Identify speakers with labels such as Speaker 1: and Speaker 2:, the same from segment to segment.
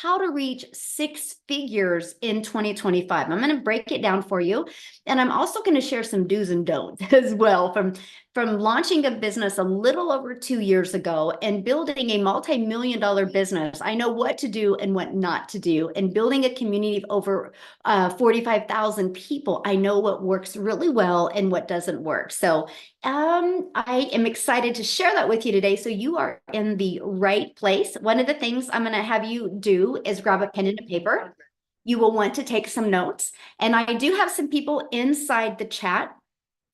Speaker 1: how to reach six figures in 2025. I'm going to break it down for you. And I'm also going to share some do's and don'ts as well from launching a business a little over 2 years ago and building a multi-million-dollar business. I know what to do and what not to do. And building a community of over 45,000 people, I know what works really well and what doesn't work. So I am excited to share that with you today. So you are in the right place. One of the things I'm going to have you do is grab a pen and a paper. You will want to take some notes. And I do have some people inside the chat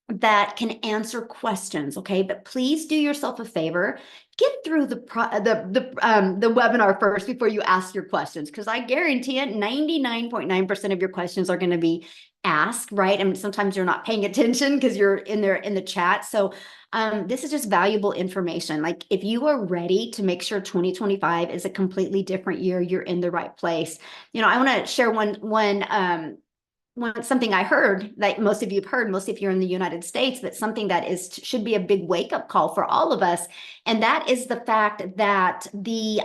Speaker 1: that can answer questions, okay? But please do yourself a favor, get through the webinar first before you ask your questions, because I guarantee it, 99.9% of your questions are going to be asked, right? And sometimes you're not paying attention because you're in there in the chat. So this is just valuable information. Like if you are ready to make sure 2025 is a completely different year, you're in the right place. You know, I want to share something I heard that most of you have heard, mostly if you're in the United States, but something that should be a big wake-up call for all of us. And that is the fact that the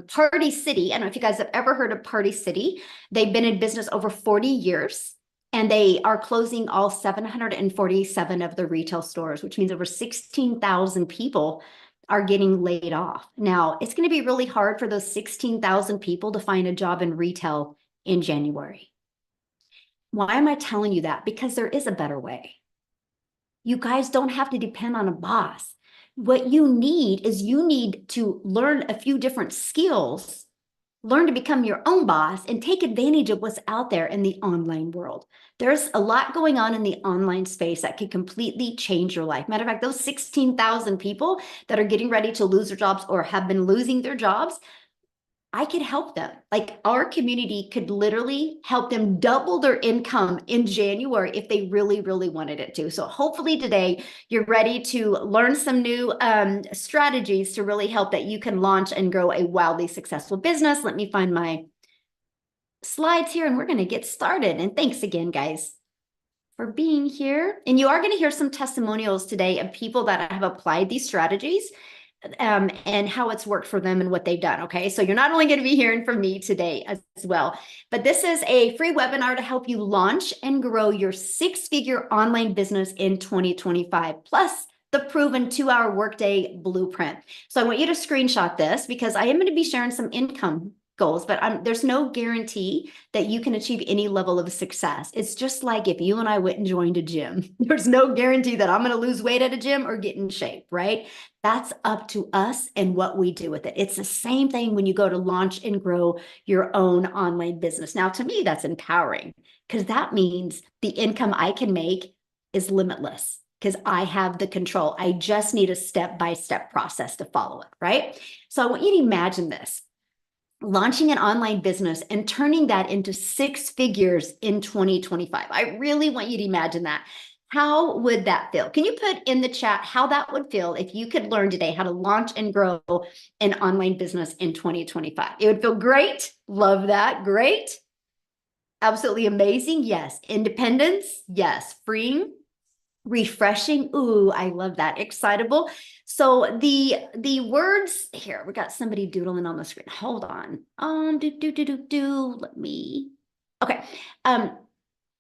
Speaker 1: Party City, I don't know if you guys have ever heard of Party City. They've been in business over 40 years. And they are closing all 747 of the retail stores, which means over 16,000 people are getting laid off. Now, it's going to be really hard for those 16,000 people to find a job in retail in January. Why am I telling you that? Because there is a better way. You guys don't have to depend on a boss. What you need is you need to learn a few different skills, learn to become your own boss, and take advantage of what's out there in the online world. There's a lot going on in the online space that could completely change your life. Matter of fact, those 16,000 people that are getting ready to lose their jobs or have been losing their jobs, I could help them. Like our community could literally help them double their income in January if they really, really wanted it to. So hopefully today you're ready to learn some new strategies to really help that you can launch and grow a wildly successful business. Let me find my slides here and we're going to get started. And thanks again, guys, for being here. And you are going to hear some testimonials today of people that have applied these strategies and how it's worked for them and what they've done. Okay. So you're not only going to be hearing from me today as well, but this is a free webinar to help you launch and grow your six-figure online business in 2025, plus the proven 2-hour workday blueprint. So I want you to screenshot this because I am going to be sharing some income goals, but there's no guarantee that you can achieve any level of success. It's just like if you and I went and joined a gym. There's no guarantee that I'm going to lose weight at a gym or get in shape, right? That's up to us and what we do with it. It's the same thing when you go to launch and grow your own online business. Now, to me, that's empowering because that means the income I can make is limitless because I have the control. I just need a step-by-step process to follow it, right? So I want you to imagine this. Launching an online business and turning that into six figures in 2025. I really want you to imagine that. How would that feel? Can you put in the chat how that would feel if you could learn today how to launch and grow an online business in 2025? It would feel great. Love that. Great. Absolutely amazing. Yes. Independence. Yes. Freeing. Refreshing. Ooh, I love that. Excitable. So the words here, we got somebody doodling on the screen. Hold on. Let me. Okay.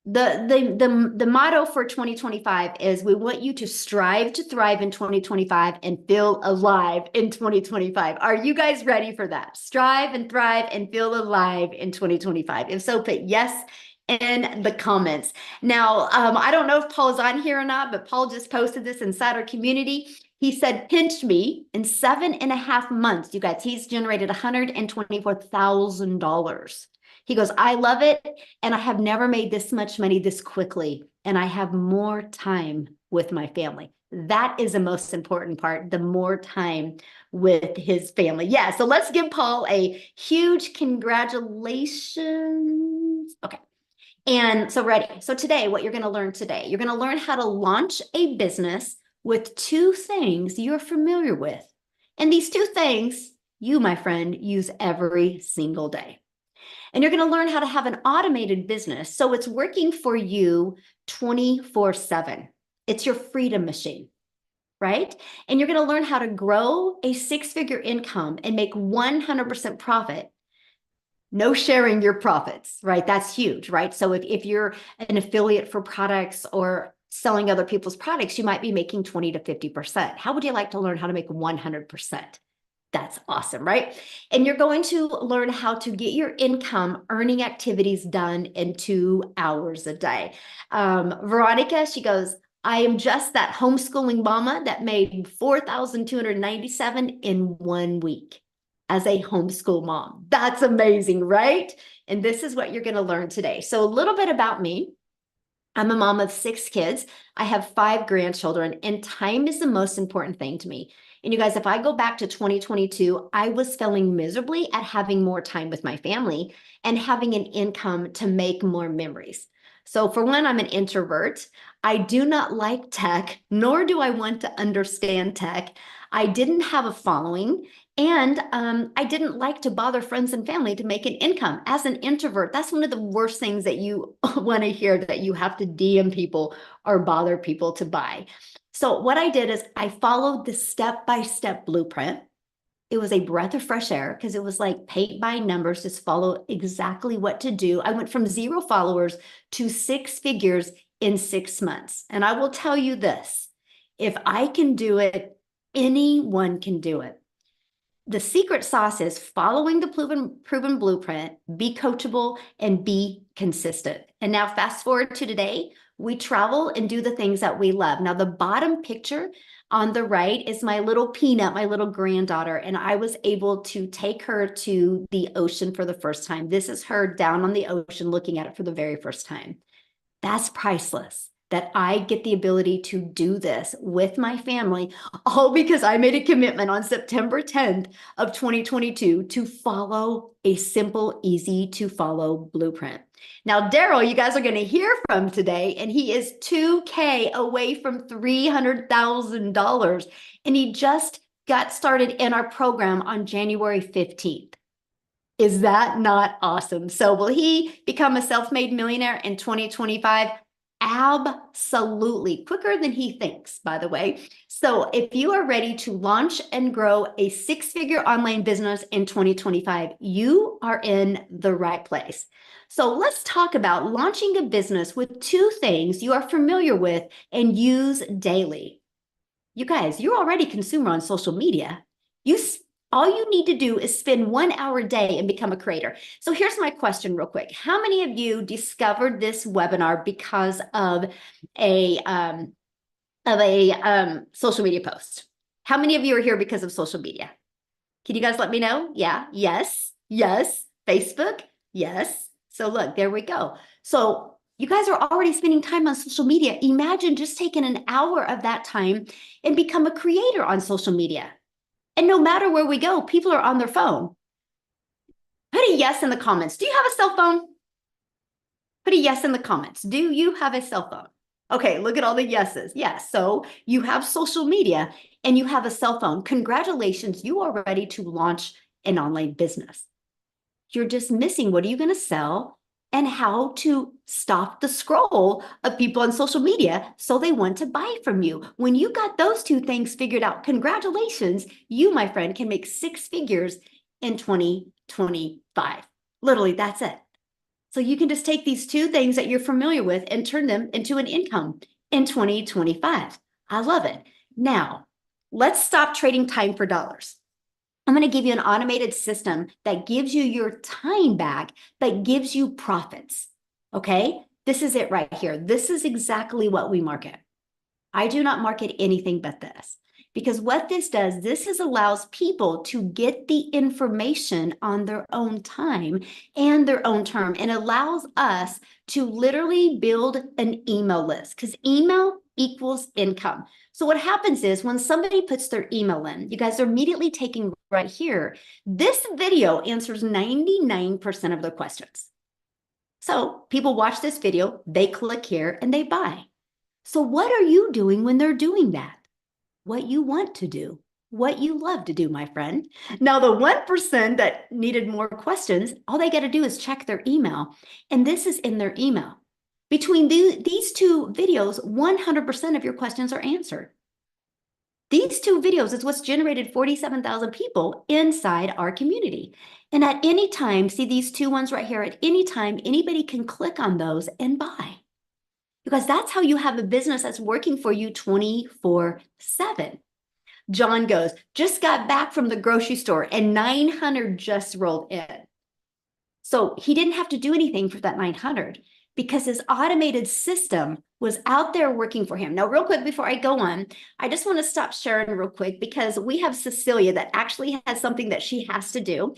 Speaker 1: The motto for 2025 is we want you to strive to thrive in 2025 and feel alive in 2025. Are you guys ready for that? Strive and thrive and feel alive in 2025. If so, put yes in the comments. Now, I don't know if Paul's on here or not, but Paul just posted this inside our community. He said, pinch me in 7.5 months. You guys, he's generated $124,000. He goes, I love it. And I have never made this much money this quickly. And I have more time with my family. That is the most important part, the more time with his family. Yeah, so let's give Paul a huge congratulations. Okay. And so ready. So today, what you're going to learn today, you're going to learn how to launch a business with two things you're familiar with. And these two things you, my friend, use every single day. And you're going to learn how to have an automated business so it's working for you 24/7. It's your freedom machine, right? And you're going to learn how to grow a six-figure income and make 100% profit No sharing your profits, right? That's huge, right? So if you're an affiliate for products or selling other people's products, you might be making 20 to 50%. How would you like to learn how to make 100%? That's awesome, right? And you're going to learn how to get your income earning activities done in 2 hours a day. Veronica, she goes, I am just that homeschooling mama that made 4,297 in 1 week as a homeschool mom. That's amazing, right? And this is what you're going to learn today. So a little bit about me. I'm a mom of 6 kids. I have 5 grandchildren, and time is the most important thing to me. And you guys, if I go back to 2022, I was failing miserably at having more time with my family and having an income to make more memories. So for one, I'm an introvert. I do not like tech, nor do I want to understand tech. I didn't have a following, and I didn't like to bother friends and family to make an income. As an introvert, that's one of the worst things that you want to hear, that you have to DM people or bother people to buy. So what I did is I followed the step-by-step blueprint. It was a breath of fresh air because it was like paint by numbers, just follow exactly what to do. I went from 0 followers to 6 figures in 6 months. And I will tell you this, if I can do it, anyone can do it. The secret sauce is following the proven blueprint, be coachable, and be consistent. And now fast forward to today, we travel and do the things that we love. Now the bottom picture on the right is my little Peanut, my little granddaughter, and I was able to take her to the ocean for the first time. This is her down on the ocean looking at it for the very first time. That's priceless, that I get the ability to do this with my family, all because I made a commitment on September 10th of 2022 to follow a simple, easy to follow blueprint. Now, Daryl, you guys are going to hear from today, and he is 2K away from $300,000, and he just got started in our program on January 15th. Is that not awesome? So will he become a self-made millionaire in 2025? Absolutely. Quicker than he thinks, by the way. So if you are ready to launch and grow a 6-figure online business in 2025, you are in the right place. So let's talk about launching a business with 2 things you are familiar with and use daily. You guys, you're already a consumer on social media. All you need to do is spend 1 hour a day and become a creator. So here's my question real quick. How many of you discovered this webinar because of a social media post? How many of you are here because of social media? Can you guys let me know? Yeah, yes, yes. Facebook, yes. So look, there we go. So you guys are already spending time on social media. Imagine just taking an hour of that time and become a creator on social media. And no matter where we go, people are on their phone. Put a yes in the comments. Do you have a cell phone? Put a yes in the comments. Do you have a cell phone? Okay, look at all the yeses. Yes, so you have social media and you have a cell phone. Congratulations, you are ready to launch an online business. You're just missing what are you going to sell and how to stop the scroll of people on social media so they want to buy from you. When you got those 2 things figured out, congratulations, you, my friend, can make 6 figures in 2025. Literally, that's it. So you can just take these 2 things that you're familiar with and turn them into an income in 2025. I love it. Now, let's stop trading time for dollars. I'm going to give you an automated system that gives you your time back, but gives you profits. Okay? This is it right here. This is exactly what we market. I do not market anything but this. Because what this does, allows people to get the information on their own time and their own term, and allows us to literally build an email list, because email equals income. So what happens is when somebody puts their email in, you guys are immediately taking right here, this video answers 99% of their questions. So people watch this video, they click here and they buy. So what are you doing when they're doing that? What you want to do, what you love to do, my friend. Now, the 1% that needed more questions, all they got to do is check their email. And this is in their email. Between these 2 videos, 100% of your questions are answered. These two videos is what's generated 47,000 people inside our community. And at any time, see these two ones right here, at any time, anybody can click on those and buy. Because that's how you have a business that's working for you 24/7. John goes, just got back from the grocery store and 900 just rolled in. So he didn't have to do anything for that 900 because his automated system was out there working for him. Now, real quick, before I go on, I just want to stop sharing real quick because we have Cecilia that actually has something that she has to do.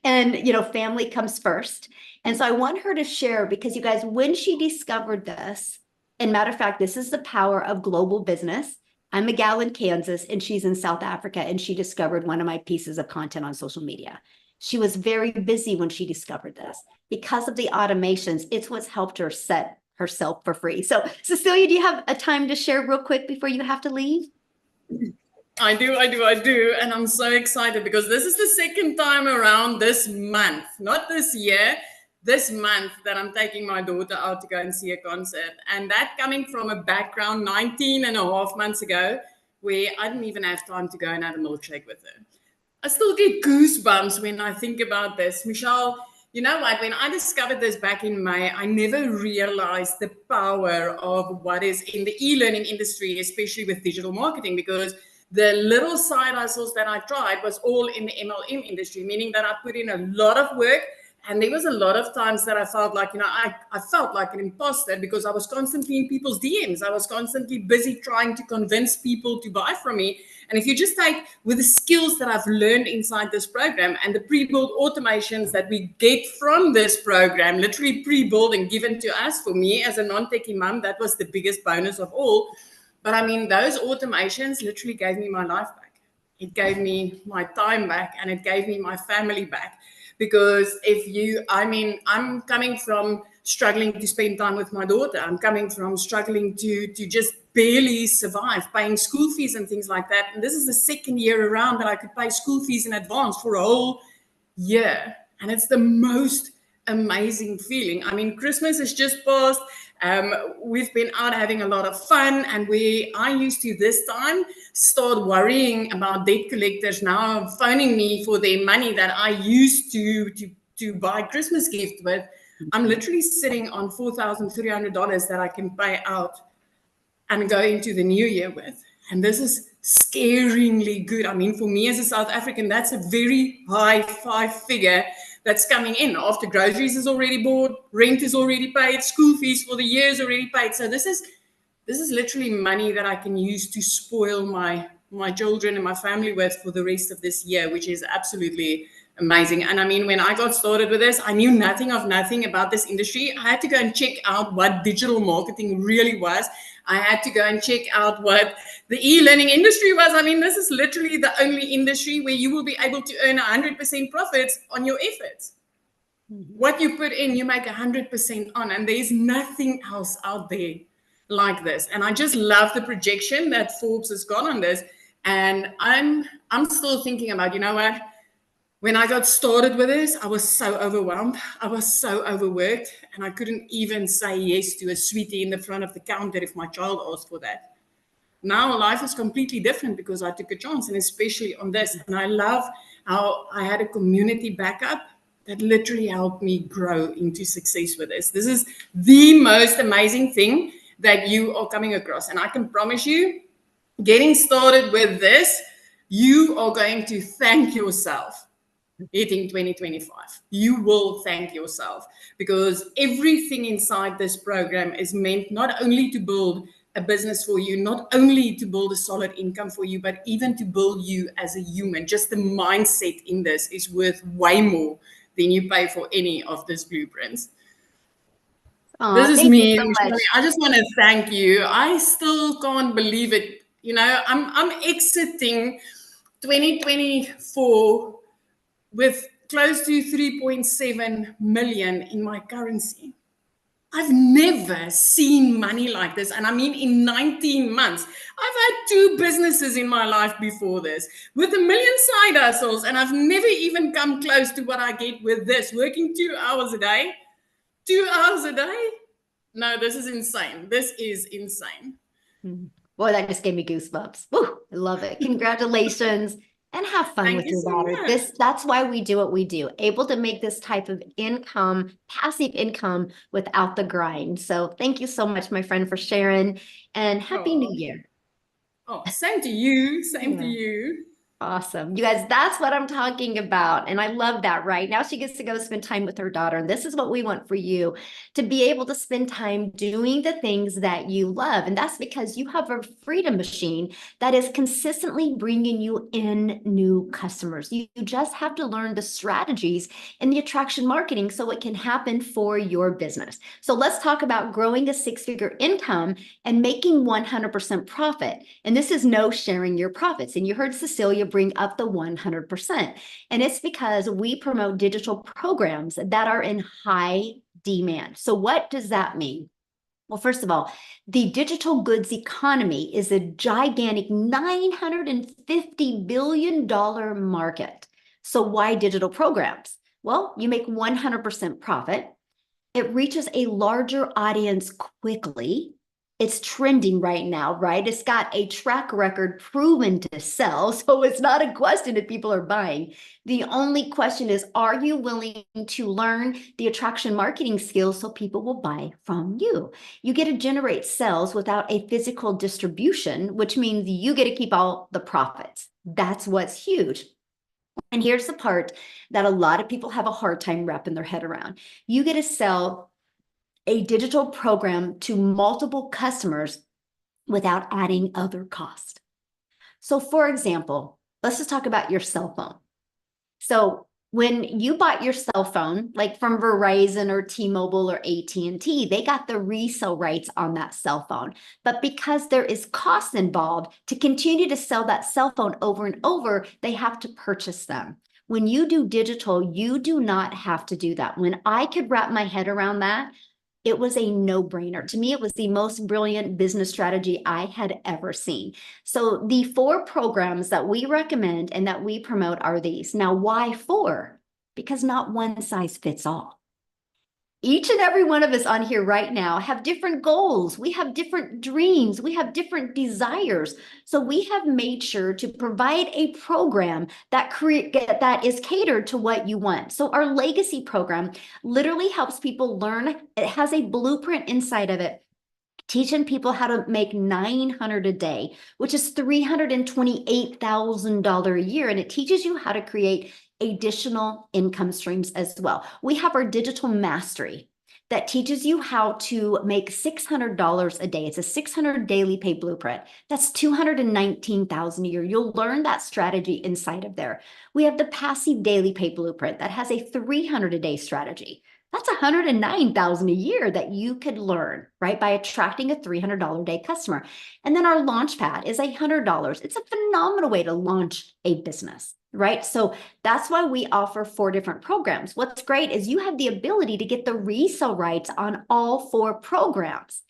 Speaker 1: And, family comes first. And so I want her to share because you guys, when she discovered this, and matter of fact, this is the power of global business. I'm a gal in Kansas and she's in South Africa, and she discovered one of my pieces of content on social media. She was very busy when she discovered this. Because of the automations, it's what's helped her set herself for free. So Cecilia, do you have a time to share real quick before you have to leave?
Speaker 2: I do. And I'm so excited because this is the second time around this month, not this year, this month that I'm taking my daughter out to go and see a concert. And that coming from a background 19 and a half months ago, where I didn't even have time to go and have a milkshake with her. I still get goosebumps when I think about this. Michelle, you know what? When I discovered this back in May, I never realized the power of what is in the e-learning industry, especially with digital marketing, because the little side hustles that I tried was all in the MLM industry, meaning that I put in a lot of work. And there was a lot of times that I felt like, I felt like an imposter because I was constantly in people's DMs. I was constantly busy trying to convince people to buy from me. And if you just take with the skills that I've learned inside this program and the pre-built automations that we get from this program, literally pre-built and given to us, for me as a non-techie mom, that was the biggest bonus of all. But I mean, those automations literally gave me my life back. It gave me my time back and it gave me my family back. Because I'm coming from struggling to spend time with my daughter. I'm coming from struggling to just barely survive, paying school fees and things like that. And this is the second year around that I could pay school fees in advance for a whole year. And it's the most amazing feeling. I mean, Christmas is just passed. We've been out having a lot of fun, and I used to this time start worrying about debt collectors now phoning me for their money that I used to buy Christmas gift with. I'm literally sitting on $4,300 that I can pay out and go into the new year with. And this is scaringly good. I mean, for me as a South African, that's a very high five-figure that's coming in after groceries is already bought, rent is already paid, school fees for the year is already paid. So this is literally money that I can use to spoil my children and my family with for the rest of this year, which is absolutely amazing. And I mean, when I got started with this, I knew nothing about this industry. I had to go and check out what digital marketing really was. I had to go and check out what the e-learning industry was. I mean, this is literally the only industry where you will be able to earn 100% profits on your efforts. What you put in, you make 100% on, and there's nothing else out there like this. And I just love the projection that Forbes has got on this. And I'm still thinking about, you know what? When I got started with this, I was so overwhelmed. I was so overworked, and I couldn't even say yes to a sweetie in the front of the counter if my child asked for that. Now life is completely different because I took a chance, and especially on this. And I love how I had a community backup that literally helped me grow into success with this. This is the most amazing thing that you are coming across. And I can promise you, getting started with this, you are going to thank yourself. Hitting 2025, you will thank yourself, because everything inside this program is meant not only to build a business for you, not only to build a solid income for you, but even to build you as a human. Just the mindset in this is worth way more than you pay for any of these blueprints. This is me. So I just want to thank you. I still can't believe it. I'm exiting 2024 with close to 3.7 million in my currency. I've never seen money like this. And I mean, in 19 months, I've had 2 businesses in my life before this with 1 million side hustles. And I've never even come close to what I get with this, working 2 hours a day. 2 hours a day? No, this is insane. This is insane.
Speaker 1: Boy, that just gave me goosebumps. Woo, I love it. Congratulations and have fun
Speaker 2: Thank
Speaker 1: with
Speaker 2: you
Speaker 1: your
Speaker 2: so
Speaker 1: daughter.
Speaker 2: much.
Speaker 1: That's why we do what we do, able to make this type of income, passive income without the grind. So thank you so much, my friend, for sharing and Happy New
Speaker 2: Oh,
Speaker 1: Year.
Speaker 2: oh, same to you. Same to
Speaker 1: Yeah.
Speaker 2: you.
Speaker 1: Awesome. You guys, that's what I'm talking about. And I love that, right? Now she gets to go spend time with her daughter. And this is what we want for you to be able to spend time doing the things that you love. And that's because you have a freedom machine that is consistently bringing you in new customers. You just have to learn the strategies in the attraction marketing so it can happen for your business. So let's talk about growing a six-figure income and making 100% profit. And this is no sharing your profits. And you heard Cecilia bring up the 100%. And it's because we promote digital programs that are in high demand. So what does that mean? Well, first of all, the digital goods economy is a gigantic $950 billion market. So why digital programs? Well, you make 100% profit. It reaches a larger audience quickly. It's trending right now, right? It's got a track record proven to sell. So it's not a question if people are buying. The only question is, are you willing to learn the attraction marketing skills so people will buy from you? You get to generate sales without a physical distribution, which means you get to keep all the profits. That's what's huge. And here's the part that a lot of people have a hard time wrapping their head around. You get to sell a digital program to multiple customers without adding other cost. So for example, let's just talk about your cell phone. So when you bought your cell phone, like from Verizon or T-Mobile or AT&T, they got the resale rights on that cell phone. But because there is cost involved to continue to sell that cell phone over and over, they have to purchase them. When you do digital, you do not have to do that. When I could wrap my head around that, it was a no-brainer. To me, it was the most brilliant business strategy I had ever seen. So the 4 programs that we recommend and that we promote are these. Now, why 4? Because not one size fits all. Each and every one of us on here right now have different goals. We have different dreams. We have different desires. So we have made sure to provide a program that is catered to what you want. So our legacy program literally helps people learn. It has a blueprint inside of it, teaching people how to make $900 a day, which is $328,000 a year. And it teaches you how to create additional income streams as well. We have our digital mastery that teaches you how to make $600 a day. It's a 600 daily pay blueprint. That's $219,000 a year. You'll learn that strategy inside of there. We have the passive daily pay blueprint that has a 300 a day strategy. That's $109,000 a year that you could learn, right, by attracting a $300 a day customer. And then our launch pad is $100. It's a phenomenal way to launch a business, right? So that's why we offer 4 different programs. What's great is you have the ability to get the resale rights on all 4 programs.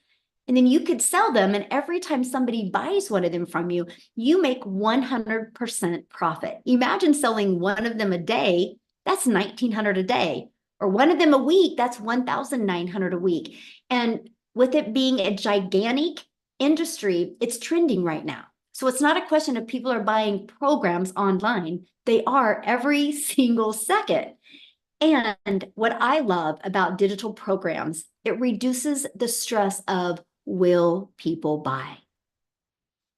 Speaker 1: And then you could sell them, and every time somebody buys one of them from you, you make 100% profit. Imagine selling one of them a day, that's $1,900 a day. Or one of them a week, that's $1,900 a week. And with it being a gigantic industry, it's trending right now. So it's not a question of people are buying programs online. They are every single second. And what I love about digital programs, it reduces the stress of, will people buy?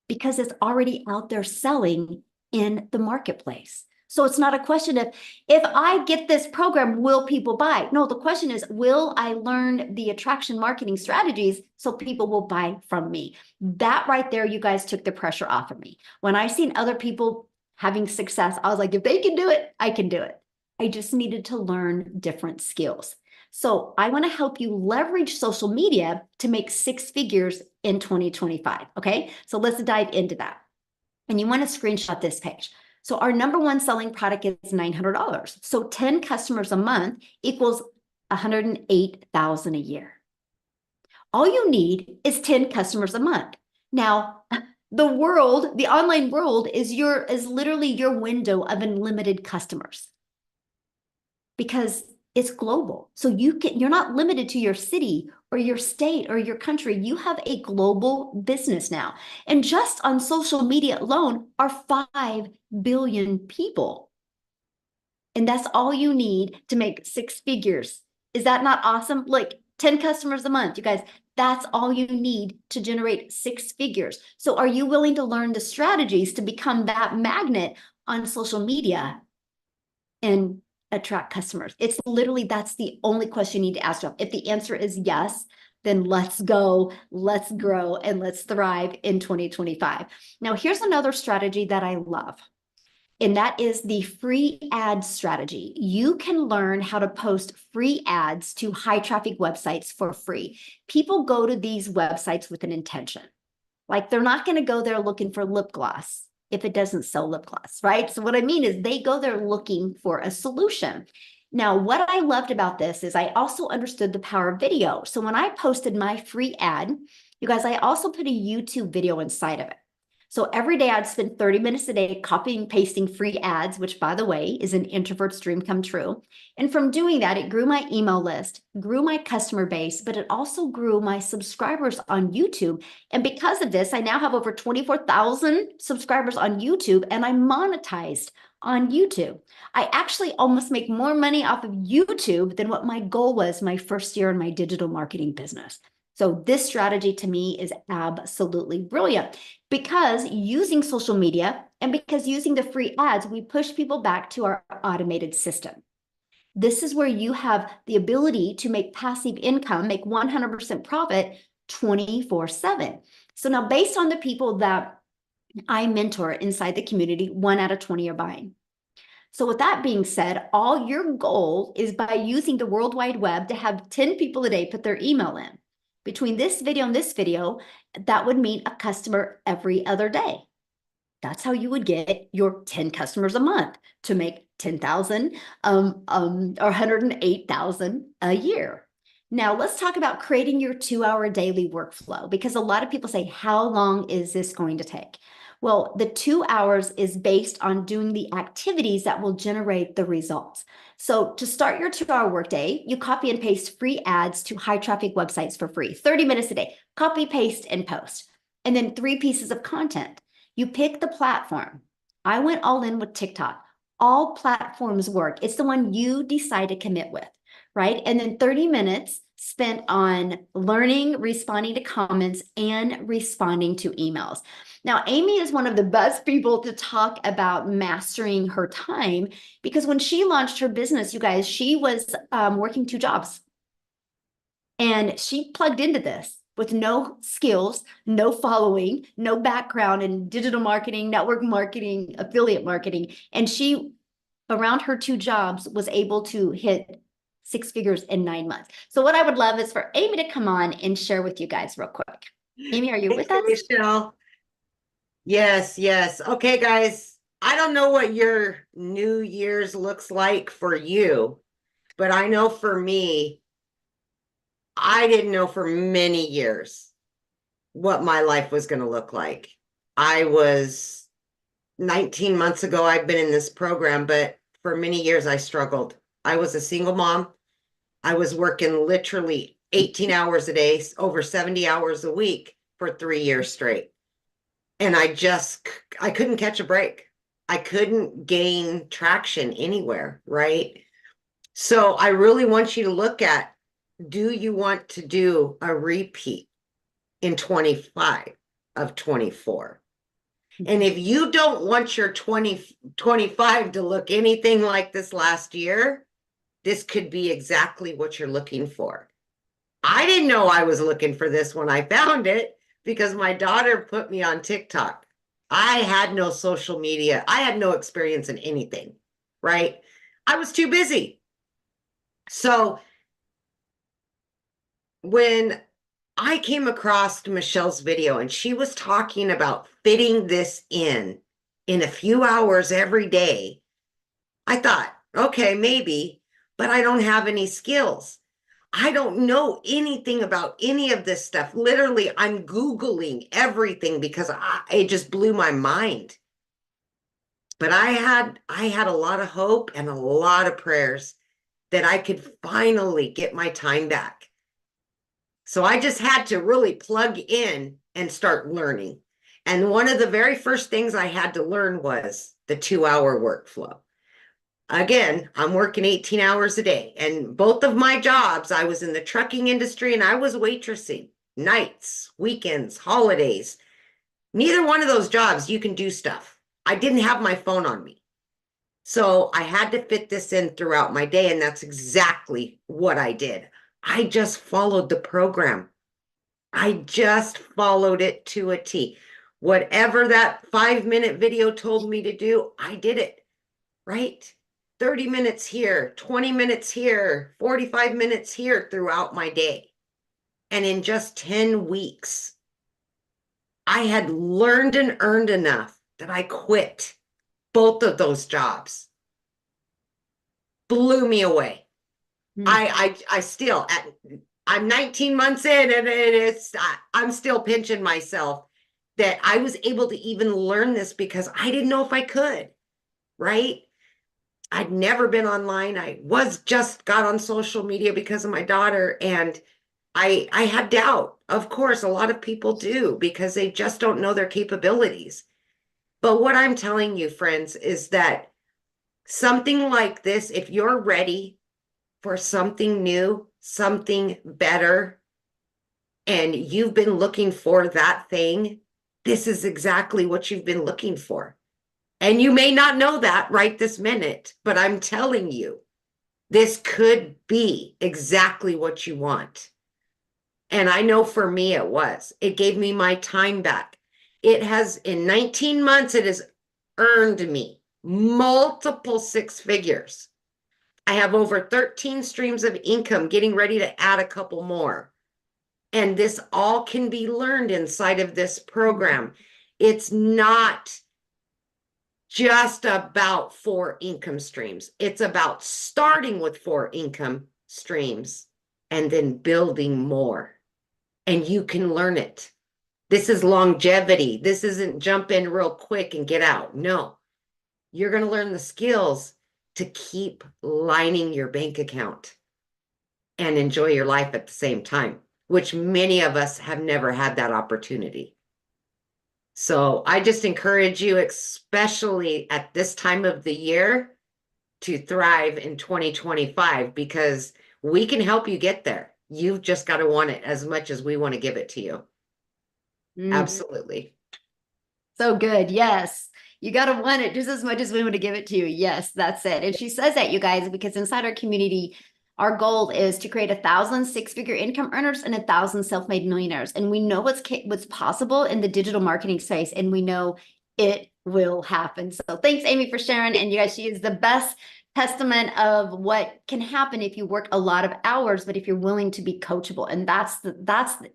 Speaker 1: Because it's already out there selling in the marketplace. So it's not a question of, if I get this program, will people buy? No, the question is, will I learn the attraction marketing strategies so people will buy from me? That right there, you guys took the pressure off of me. When I seen other people having success, I was like, if they can do it, I can do it. I just needed to learn different skills. So I want to help you leverage social media to make 6 figures in 2025. Okay, so let's dive into that. And you want to screenshot this page. So our number 1 selling product is $900. So 10 customers a month equals $108,000 a year. All you need is 10 customers a month. Now, the online world is literally your window of unlimited customers, because it's global. So you're not limited to your city or your state or your country. You have a global business now. And just on social media alone are 5 billion people. And that's all you need to make 6 figures. Is that not awesome? Like 10 customers a month, you guys, that's all you need to generate 6 figures. So are you willing to learn the strategies to become that magnet on social media and attract customers? It's literally, that's the only question you need to ask yourself. If the answer is yes, then let's go, let's grow, and let's thrive in 2025. Now, here's another strategy that I love. And that is the free ad strategy. You can learn how to post free ads to high traffic websites for free. People go to these websites with an intention. Like they're not going to go there looking for lip gloss if it doesn't sell lip gloss, right? So what I mean is they go there looking for a solution. Now, what I loved about this is I also understood the power of video. So when I posted my free ad, you guys, I also put a YouTube video inside of it. So every day I'd spend 30 minutes a day copying and pasting free ads, which by the way, is an introvert's dream come true. And from doing that, it grew my email list, grew my customer base, but it also grew my subscribers on YouTube. And because of this, I now have over 24,000 subscribers on YouTube and I'm monetized on YouTube. I actually almost make more money off of YouTube than what my goal was my first year in my digital marketing business. So this strategy to me is absolutely brilliant because using social media and because using the free ads, we push people back to our automated system. This is where you have the ability to make passive income, make 100% profit 24/7. So now based on the people that I mentor inside the community, 1 out of 20 are buying. So with that being said, all your goal is by using the World Wide Web to have 10 people a day put their email in. Between this video and this video, that would mean a customer every other day. That's how you would get your 10 customers a month to make 10,000 or 108,000 a year. Now let's talk about creating your 2-hour daily workflow, because a lot of people say, how long is this going to take? Well, the 2 hours is based on doing the activities that will generate the results. So to start your 2-hour workday, you copy and paste free ads to high traffic websites for free, 30 minutes a day, copy, paste, and post. And then 3 pieces of content. You pick the platform. I went all in with TikTok. All platforms work. It's the one you decide to commit with, right? And then 30 minutes spent on learning, responding to comments, and responding to emails. Now, Amy is one of the best people to talk about mastering her time because when she launched her business, you guys, she was working 2 jobs. And she plugged into this with no skills, no following, no background in digital marketing, network marketing, affiliate marketing. And she, around her 2 jobs, was able to hit 6 figures in 9 months. So what I would love is for Amy to come on and share with you guys real quick. Amy, are you with us?
Speaker 3: Michelle. Yes, yes. Okay, guys. I don't know what your New Year's looks like for you, but I know for me, I didn't know for many years what my life was going to look like. I was 19 months ago, I've been in this program, but for many years I struggled. I was a single mom. I was working literally 18 hours a day, over 70 hours a week for 3 years straight. And I couldn't catch a break. I couldn't gain traction anywhere, right? So I really want you to look at, do you want to do a repeat in 25 of 24? And if you don't want your 2025 to look anything like this last year, this could be exactly what you're looking for. I didn't know I was looking for this when I found it because my daughter put me on TikTok. I had no social media. I had no experience in anything, right? I was too busy. So when I came across Michelle's video and she was talking about fitting this in a few hours every day, I thought, okay, maybe, but I don't have any skills. I don't know anything about any of this stuff. Literally, I'm Googling everything because it just blew my mind. But I had a lot of hope and a lot of prayers that I could finally get my time back. So I just had to really plug in and start learning. And one of the very first things I had to learn was the 2-hour workflow. Again, I'm working 18 hours a day, and both of my jobs, I was in the trucking industry and I was waitressing nights, weekends, holidays. Neither one of those jobs, you can do stuff. I didn't have my phone on me. So I had to fit this in throughout my day, and that's exactly what I did. I just followed the program. I just followed it to a T. Whatever that 5-minute video told me to do, I did it, right? 30 minutes here, 20 minutes here, 45 minutes here throughout my day. And in just 10 weeks, I had learned and earned enough that I quit both of those jobs. Blew me away. I still, I'm 19 months in, and I'm still pinching myself that I was able to even learn this because I didn't know if I could, right? I'd never been online. I got on social media because of my daughter, and I had doubt. Of course, a lot of people do because they just don't know their capabilities. But what I'm telling you, friends, is that something like this, if you're ready for something new, something better, and you've been looking for that thing, this is exactly what you've been looking for. And you may not know that right this minute, but I'm telling you, this could be exactly what you want. And I know for me it was. It gave me my time back. It has, in 19 months, it has earned me multiple 6 figures. I have over 13 streams of income, getting ready to add a couple more. And this all can be learned inside of this program. It's not just about 4 income streams. It's about starting with 4 income streams and then building more. And you can learn it. This is longevity. This isn't jump in real quick and get out. No, you're going to learn the skills to keep lining your bank account and enjoy your life at the same time, which many of us have never had that opportunity. So I just encourage you, especially at this time of the year, to thrive in 2025 because we can help you get there. You've just got to want it as much as we want to give it to you. Absolutely.
Speaker 1: So good. Yes. You got to want it just as much as we want to give it to you. Yes, that's it. And she says that, you guys, because inside our community, our goal is to create 1,000 6-figure income earners and 1,000 self-made millionaires. And we know what's possible in the digital marketing space, and we know it will happen. So thanks, Amy, for sharing. And you guys, she is the best testament of what can happen if you work a lot of hours, but if you're willing to be coachable. And that's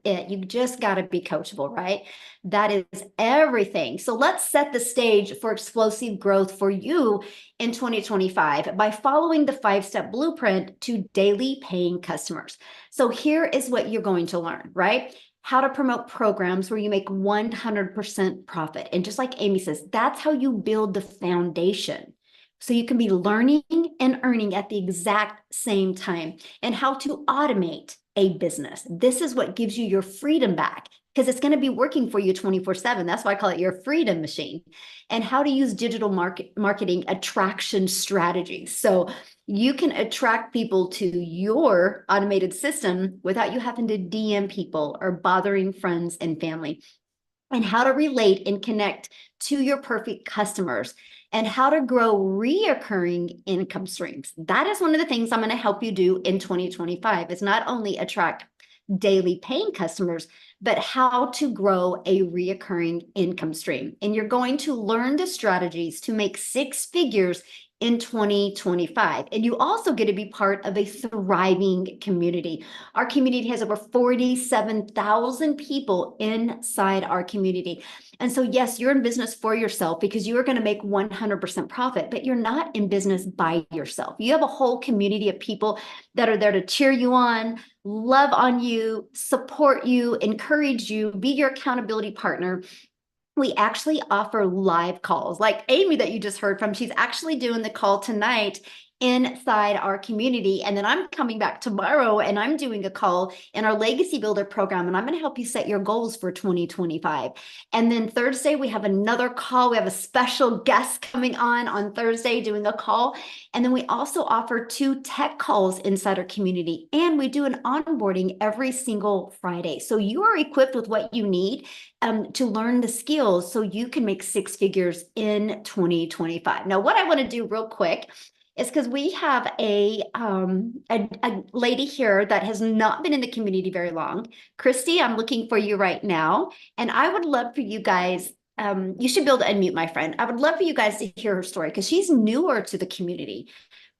Speaker 1: it. You just got to be coachable, right? That is everything. So let's set the stage for explosive growth for you in 2025 by following the 5-step blueprint to daily paying customers. So here is what you're going to learn, right? How to promote programs where you make 100% profit. And just like Amy says, that's how you build the foundation. So you can be learning and earning at the exact same time, and how to automate a business. This is what gives you your freedom back, because it's going to be working for you 24/7. That's why I call it your freedom machine. And how to use digital marketing attraction strategies. So you can attract people to your automated system without you having to DM people or bothering friends and family. And how to relate and connect to your perfect customers, and how to grow reoccurring income streams. That is one of the things I'm going to help you do in 2025, is not only attract daily paying customers, but how to grow a reoccurring income stream. And you're going to learn the strategies to make 6 figures in 2025. And you also get to be part of a thriving community. Our community has over 47,000 people inside our community. And so, yes, you're in business for yourself because you are going to make 100% profit, but you're not in business by yourself. You have a whole community of people that are there to cheer you on, love on you, support you, encourage you, be your accountability partner. We actually offer live calls like Amy that you just heard from. She's actually doing the call tonight inside our community. And then I'm coming back tomorrow and I'm doing a call in our Legacy Builder program, and I'm going to help you set your goals for 2025. And then Thursday, we have another call. We have a special guest coming on Thursday doing a call. And then we also offer 2 tech calls inside our community, and we do an onboarding every single Friday. So you are equipped with what you need to learn the skills so you can make 6 figures in 2025. Now, what I want to do real quick is, because we have a lady here that has not been in the community very long. Christy, I'm looking for you right now. And I would love for you guys, you should be able to unmute, my friend. I would love for you guys to hear her story, because she's newer to the community,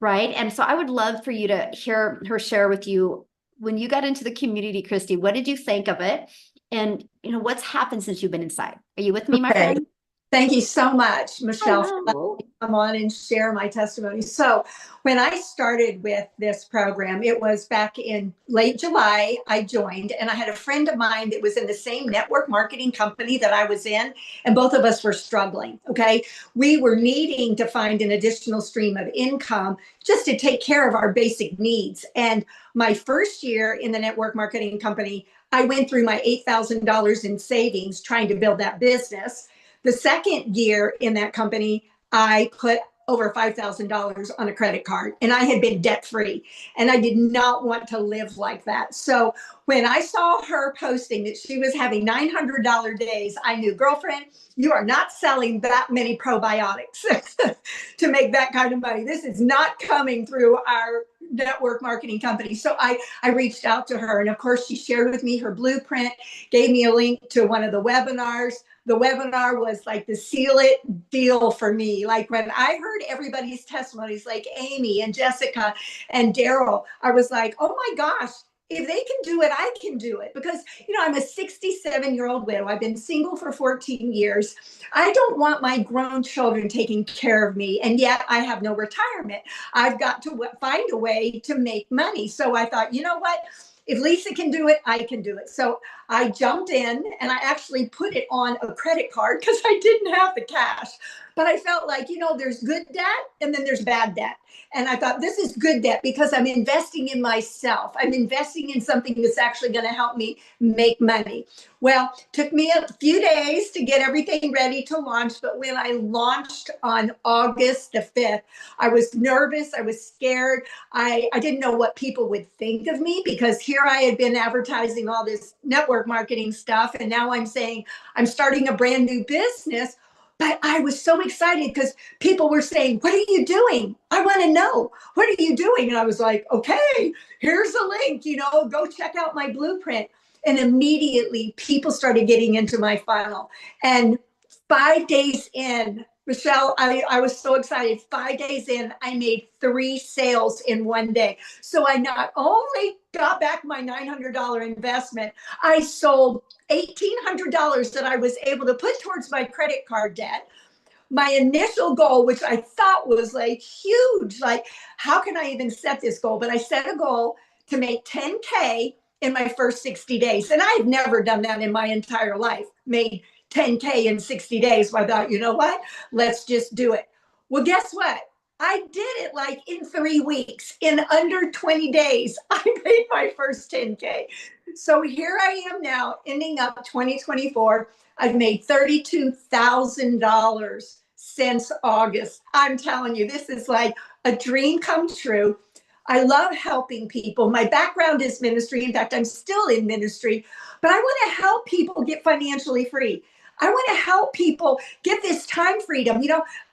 Speaker 1: right? And so I would love for you to hear her share with you, when you got into the community, Christy, what did you think of it? And, what's happened since you've been inside? Are you with me, my friend?
Speaker 4: Thank you so much, Michelle, for letting
Speaker 1: Hello.
Speaker 4: me come on and share my testimony. So when I started with this program, it was back in late July, I joined, and I had a friend of mine that was in the same network marketing company that I was in, and both of us were struggling, okay? We were needing to find an additional stream of income just to take care of our basic needs. And my first year in the network marketing company, I went through my $8,000 in savings trying to build that business. The second year in that company, I put over $5,000 on a credit card, and I had been debt free, and I did not want to live like that. So when I saw her posting that she was having $900 days, I knew, girlfriend, you are not selling that many probiotics to make that kind of money. This is not coming through our network marketing company. So I reached out to her, and of course she shared with me her blueprint, gave me a link to one of the webinars. The webinar was like the seal it deal for me. Like when I heard everybody's testimonies, like Amy and Jessica and Daryl, I was like, oh my gosh, if they can do it, I can do it. Because, I'm a 67-year-old widow. I've been single for 14 years. I don't want my grown children taking care of me. And yet I have no retirement. I've got to find a way to make money. So I thought, you know what? If Lisa can do it, I can do it. So I jumped in, and I actually put it on a credit card because I didn't have the cash. But I felt like, there's good debt and then there's bad debt. And I thought, this is good debt because I'm investing in myself. I'm investing in something that's actually going to help me make money. Well, it took me a few days to get everything ready to launch. But when I launched on August the 5th, I was nervous. I was scared. I didn't know what people would think of me, because here I had been advertising all this network marketing stuff. And now I'm saying I'm starting a brand new business. But I was so excited because people were saying, what are you doing? I want to know. What are you doing? And I was like, okay, here's a link, go check out my blueprint. And immediately people started getting into my funnel. And 5 days in, Michelle, I was so excited. 5 days in, I made 3 sales in one day. So I not only got back my $900 investment, I sold $1,800 that I was able to put towards my credit card debt. My initial goal, which I thought was like huge, like how can I even set this goal? But I set a goal to make 10K in my first 60 days. And I've never done that in my entire life, made 10K in 60 days. So I thought, you know what? Let's just do it. Well, guess what? I did it like in 3 weeks. In under 20 days, I made my first 10K. So here I am now, ending up 2024. I've made $32,000 since August. I'm telling you, this is like a dream come true. I love helping people. My background is ministry. In fact, I'm still in ministry, but I want to help people get financially free. I want to help people get this time freedom.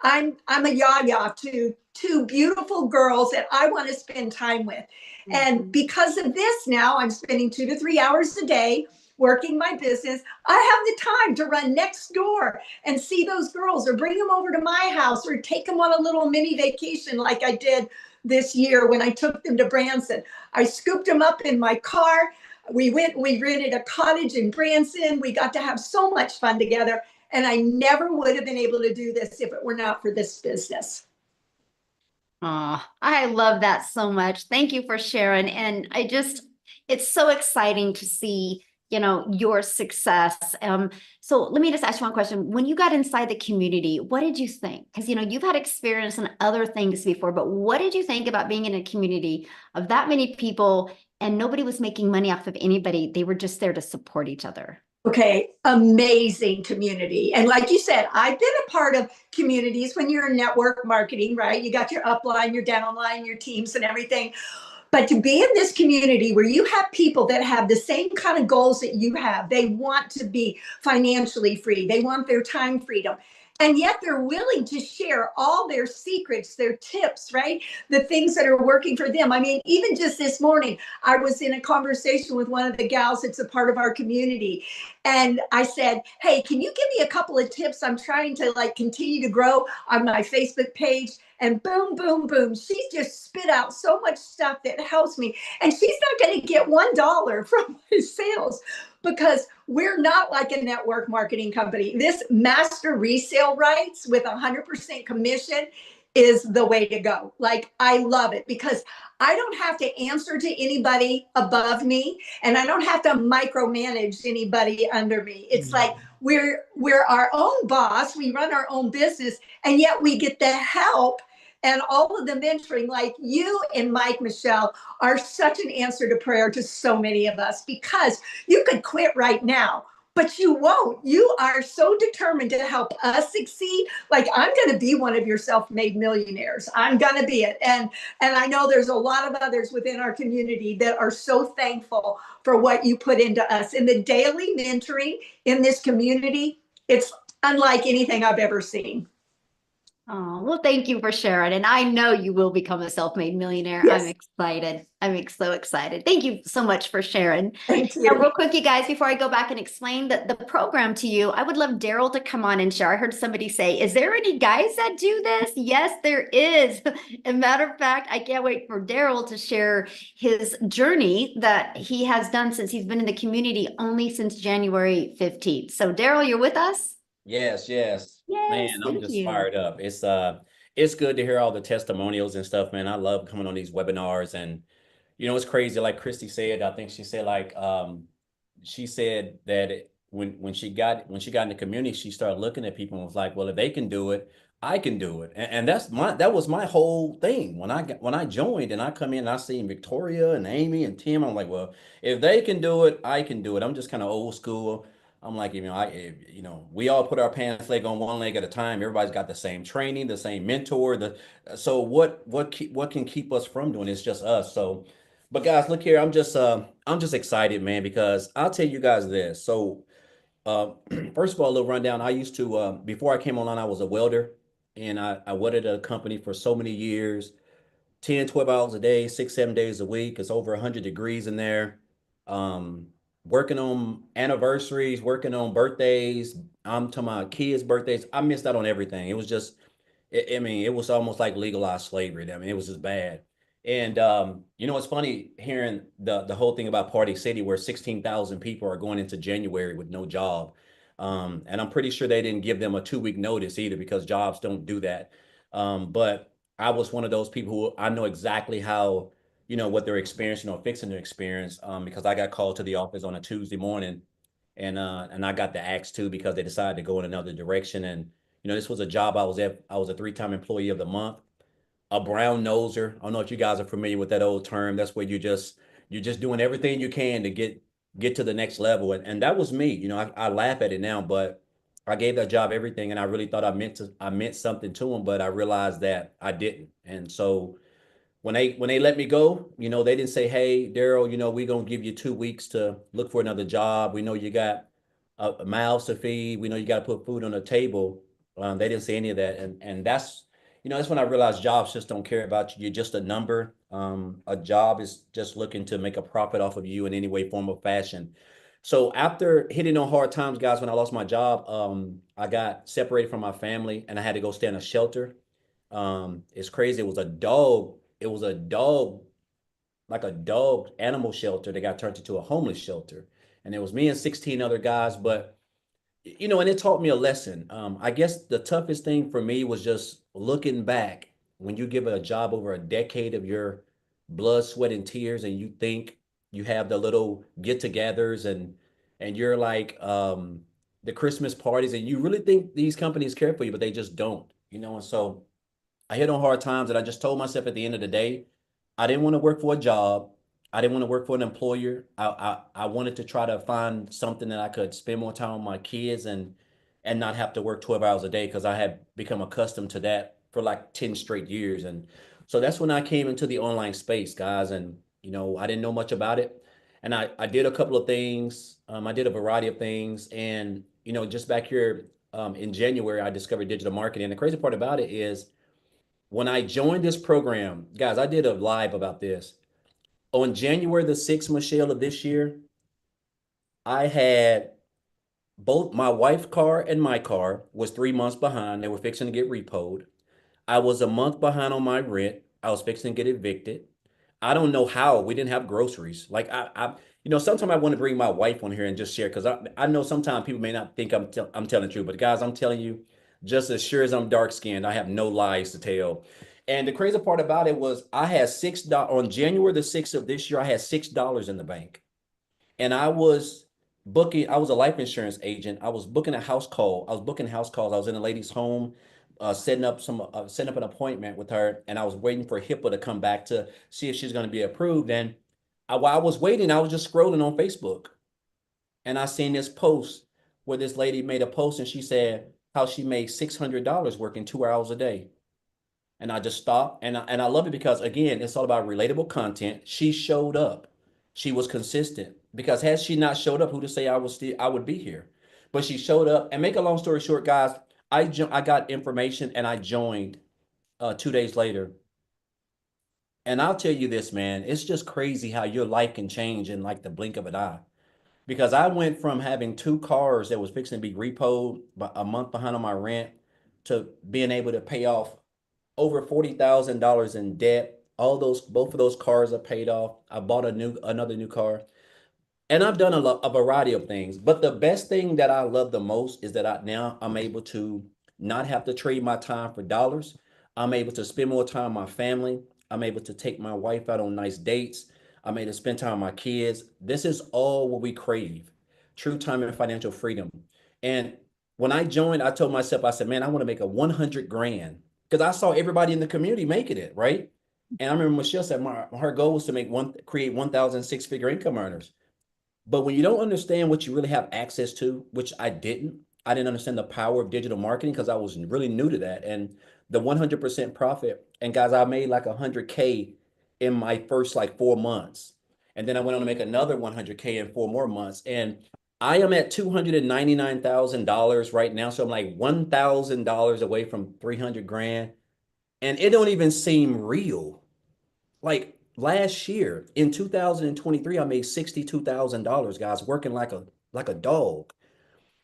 Speaker 4: I'm a yaya to 2 beautiful girls that I want to spend time with. Mm-hmm. And because of this, now I'm spending 2 to 3 hours a day working my business. I have the time to run next door and see those girls, or bring them over to my house, or take them on a little mini vacation like I did this year when I took them to Branson. I scooped them up in my car. We rented a cottage in Branson. We got to have so much fun together. And I never would have been able to do this if it were not for this business.
Speaker 1: Oh, I love that so much. Thank you for sharing. And it's so exciting to see your success. So let me just ask you one question. When you got inside the community, what did you think? Because, you've had experience in other things before, but what did you think about being in a community of that many people and nobody was making money off of anybody? They were just there to support each other.
Speaker 4: Okay, amazing community. And like you said, I've been a part of communities when you're in network marketing, right? You got your upline, your downline, your teams and everything. But to be in this community where you have people that have the same kind of goals that you have, they want to be financially free, they want their time freedom. And yet they're willing to share all their secrets, their tips, right? The things that are working for them. I mean, even just this morning, I was in a conversation with one of the gals that's a part of our community. And I said, hey, can you give me a couple of tips? I'm trying to continue to grow on my Facebook page. And boom, boom, boom. She just spit out so much stuff that helps me. And she's not going to get $1 from my sales because we're not like a network marketing company. This master resale rights with 100% commission is the way to go. I love it because I don't have to answer to anybody above me and I don't have to micromanage anybody under me. It's like we're our own boss. We run our own business and yet we get the help and all of the mentoring. Like you and Mike, Michelle, are such an answer to prayer to so many of us because you could quit right now, but you won't. You are so determined to help us succeed. Like I'm going to be one of your self-made millionaires. I'm going to be it. And I know there's a lot of others within our community that are so thankful for what you put into us. And the daily mentoring in this community, it's unlike anything I've ever seen.
Speaker 1: Oh, well, thank you for sharing. And I know you will become a self-made millionaire.
Speaker 4: Yes.
Speaker 1: I'm excited. I'm so excited. Thank you so much for sharing.
Speaker 4: Thank you.
Speaker 1: Now, real quick, you guys, before I go back and explain the program to you, I would love Daryl to come on and share. I heard somebody say, is there any guys that do this? Yes, there is. As a matter of fact, I can't wait for Daryl to share his journey that he has done since he's been in the community only since January 15th. So Daryl, you're with us?
Speaker 5: Yes.
Speaker 1: Yes,
Speaker 5: Man, I'm
Speaker 1: thank
Speaker 5: just
Speaker 1: you.
Speaker 5: fired up. It's good to hear all the testimonials and stuff, man. I love coming on these webinars and it's crazy. Like Christy said, I think she said she said that when she got in the community, she started looking at people and was like, well, if they can do it, I can do it. And that was my whole thing. When I joined and I come in and I see Victoria and Amy and Tim, I'm like, well, if they can do it, I can do it. I'm just kind of old school. I'm like, we all put our pants leg on one leg at a time. Everybody's got the same training, the same mentor. So what can keep us from doing it? It's just us. So, but guys, look here. I'm just excited, man, because I'll tell you guys this. So, first of all, a little rundown. I used to before I came online, I was a welder, and I welded at a company for so many years. 10, 12 hours a day, 6, 7 days a week. It's over 100 degrees in there. Um, Working on anniversaries, working on birthdays. I'm to my kids' birthdays. I missed out on everything. It was just, I mean, it was almost like legalized slavery. I mean, it was just bad. And it's funny hearing the whole thing about Party City, where 16,000 people are going into January with no job. And I'm pretty sure they didn't give them a 2 week notice either, because jobs don't do that. But I was one of those people who I know exactly how, what they're experiencing or fixing to experience, because I got called to the office on a Tuesday morning, and I got the axe too, because they decided to go in another direction. And this was a job I was at. I was a 3-time employee of the month, a brown noser. I don't know if you guys are familiar with that old term. That's where you're just doing everything you can to get to the next level. And that was me. I laugh at it now, but I gave that job everything, and I really thought I meant something to them, but I realized that I didn't. And so when they let me go, they didn't say, hey, Daryl, we're gonna give you 2 weeks to look for another job. We know you got a mouths to feed. We know you got to put food on the table. They didn't say any of that, and that's when I realized jobs just don't care about you. You're just a number. A job is just looking to make a profit off of you in any way, form, or fashion. So after hitting on hard times, guys, when I lost my job, I got separated from my family and I had to go stay in a shelter. It's crazy. It was a dog. Like a dog animal shelter that got turned into a homeless shelter. And it was me and 16 other guys. But, and it taught me a lesson. I guess the toughest thing for me was just looking back when you give a job over a decade of your blood, sweat, and tears, and you think you have the little get togethers and and you're like the Christmas parties, and you really think these companies care for you, but they just don't, you know. And so I hit on hard times, and I just told myself at the end of the day, I didn't want to work for a job. I didn't want to work for an employer. I wanted to try to find something that I could spend more time with my kids and not have to work 12 hours a day, because I had become accustomed to that for like 10 straight years. And so that's when I came into the online space, guys. And, you know, I didn't know much about it. And I did a couple of things. I did a variety of things. And, you know, just back here in January, I discovered digital marketing. And the crazy part about it is when I joined this program, guys, I did a live about this. On January the 6th, Michelle, of this year, I had both my wife's car and my car was 3 months behind. They were fixing to get repoed. I was a month behind on my rent. I was fixing to get evicted. I don't know how we didn't have groceries. Like you know, sometimes I want to bring my wife on here and just share, because I know sometimes people may not think I'm telling the truth, but guys, I'm telling you, just as sure as I'm dark skinned, I have no lies to tell. And the crazy part about it was I had $6 on January the 6th of this year. I had $6 in the bank, and I was a life insurance agent. I was booking a house call. I was booking house calls. I was in a lady's home, setting up an appointment with her, and I was waiting for HIPAA to come back to see if she's going to be approved. And while I was waiting, I was just scrolling on Facebook, and I seen this post where this lady made a post, and she said how she made $600 working 2 hours a day. And I just stopped, and I love it because, again, it's all about relatable content. She showed up. She was consistent, because had she not showed up, who to say I would be here? But she showed up. And make a long story short, guys, I got information and I joined 2 days later. And I'll tell you this, man, it's just crazy how your life can change in like the blink of an eye. Because I went from having two cars that was fixing to be repoed, a month behind on my rent, to being able to pay off over $40,000 in debt. Both of those cars are paid off. I bought another new car. And I've done a variety of things, but the best thing that I love the most is that I'm able to not have to trade my time for dollars. I'm able to spend more time with my family. I'm able to take my wife out on nice dates. I'm able to spend time with my kids. This is all what we crave: true time and financial freedom. And when I joined, I told myself, I said, man, I want to make a 100 grand, because I saw everybody in the community making it, right? And I remember Michelle said her goal was to create 1,000 six-figure income earners. But when you don't understand what you really have access to, which I didn't understand the power of digital marketing, because I was really new to that. And the 100% profit. And guys, I made like 100K in my first like 4 months. And then I went on to make another 100K in 4 more months. And I am at $299,000 right now. So I'm like $1,000 away from 300 grand. And it don't even seem real. Like last year in 2023, I made $62,000, guys, working like a dog.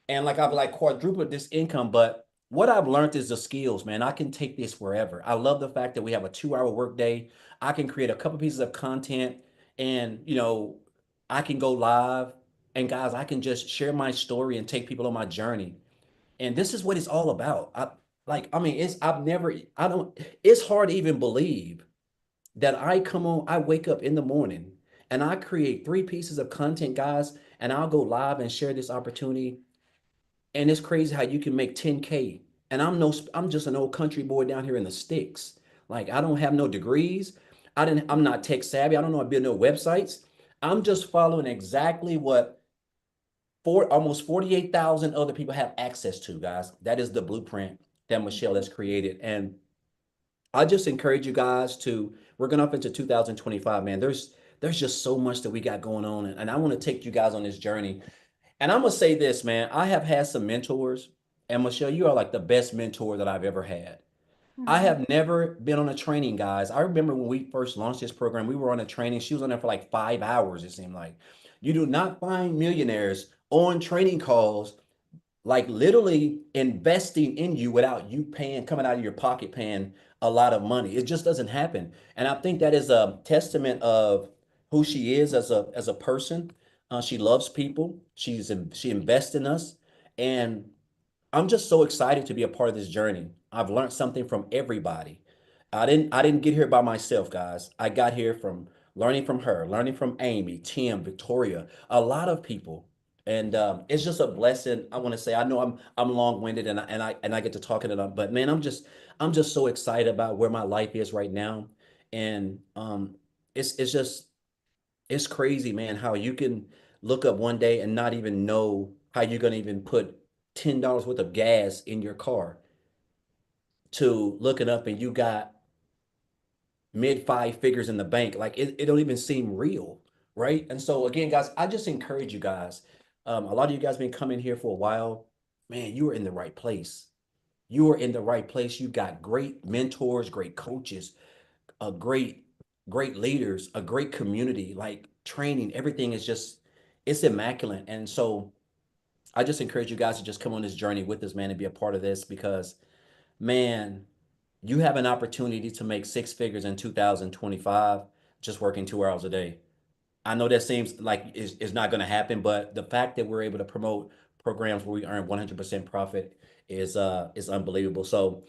Speaker 5: And like I've like quadrupled this income. But what I've learned is the skills, man. I can take this wherever. I love the fact that we have a 2 hour workday. I can create a couple pieces of content, and I can go live. And guys, I can just share my story and take people on my journey. And this is what it's all about. It's hard to even believe that I wake up in the morning and I create 3 pieces of content, guys, and I'll go live and share this opportunity. And it's crazy how you can make 10K. And I'm just an old country boy down here in the sticks. Like, I don't have no degrees. I'm not tech savvy. I don't know how to build no websites. I'm just following exactly what almost 48,000 other people have access to, guys. That is the blueprint that Michelle has created. And I just encourage you guys we're going up into 2025, man. There's just so much that we got going on. And I want to take you guys on this journey. And I'm going to say this, man. I have had some mentors, and Michelle, you are like the best mentor that I've ever had. I have never been on a training, guys. I remember when we first launched this program, we were on a training. She was on there for like 5 hours, it seemed like. You do not find millionaires on training calls, like literally investing in you without you coming out of your pocket, paying a lot of money. It just doesn't happen. And I think that is a testament of who she is as a person. She loves people. She invests in us. And I'm just so excited to be a part of this journey. I've learned something from everybody. I didn't get here by myself, guys. I got here from learning from her, learning from Amy, Tim, Victoria, a lot of people. And it's just a blessing. I want to say, I know I'm long-winded and I get to talking it up, but man, I'm just so excited about where my life is right now. And it's crazy, man, how you can look up one day and not even know how you're gonna even put $10 worth of gas in your car, to looking up and you got mid five figures in the bank. Like it don't even seem real, right? And so again, guys, I just encourage you guys. A lot of you guys been coming here for a while. Man, you are in the right place. You are in the right place. You got great mentors, great coaches, a great leaders, a great community, like training. Everything is just, it's immaculate. And so I just encourage you guys to just come on this journey with us, man, and be a part of this, because man, you have an opportunity to make six figures in 2025 just working 2 hours a day. I know that seems like it's not going to happen, but the fact that we're able to promote programs where we earn 100% profit is unbelievable. So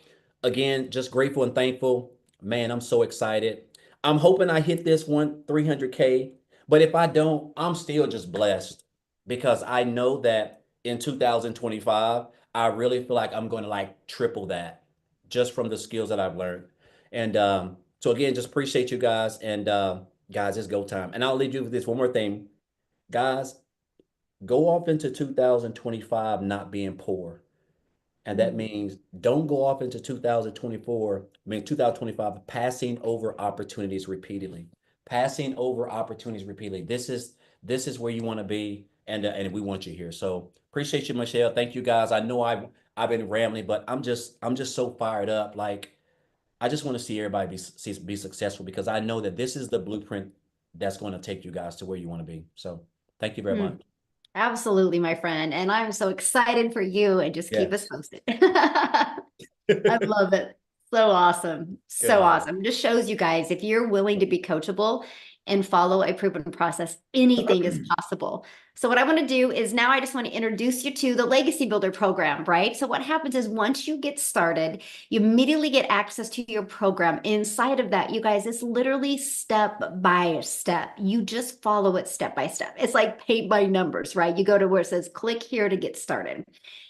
Speaker 5: again, just grateful and thankful. Man, I'm so excited. I'm hoping I hit this one 300K, but if I don't, I'm still just blessed, because I know that in 2025, I really feel like I'm going to like triple that just from the skills that I've learned. And so again, just appreciate you guys. And guys, it's go time. And I'll leave you with this one more thing. Guys, go off into 2025 not being poor. And that means don't go off into 2024, I mean 2025, passing over opportunities repeatedly. Passing over opportunities repeatedly. This is where you want to be, and we want you here. So appreciate you, Michelle. Thank you guys. I know I've been rambling, but I'm just so fired up. Like I just want to see everybody be successful, because I know that this is the blueprint that's going to take you guys to where you want to be. So thank you very
Speaker 1: Hmm.
Speaker 5: much.
Speaker 1: Absolutely, my friend. And I'm so excited for you, and just keep us
Speaker 5: Yes.
Speaker 1: posted. I love it. So awesome. So
Speaker 5: Yeah.
Speaker 1: awesome. Just shows you guys, if you're willing to be coachable and follow a proven process, anything is possible. So what I want to do is, now I just want to introduce you to the Legacy Builder program, right? So what happens is, once you get started, you immediately get access to your program. Inside of that, you guys, it's literally step by step. You just follow it step by step. It's like paint by numbers, right? You go to where it says click here to get started,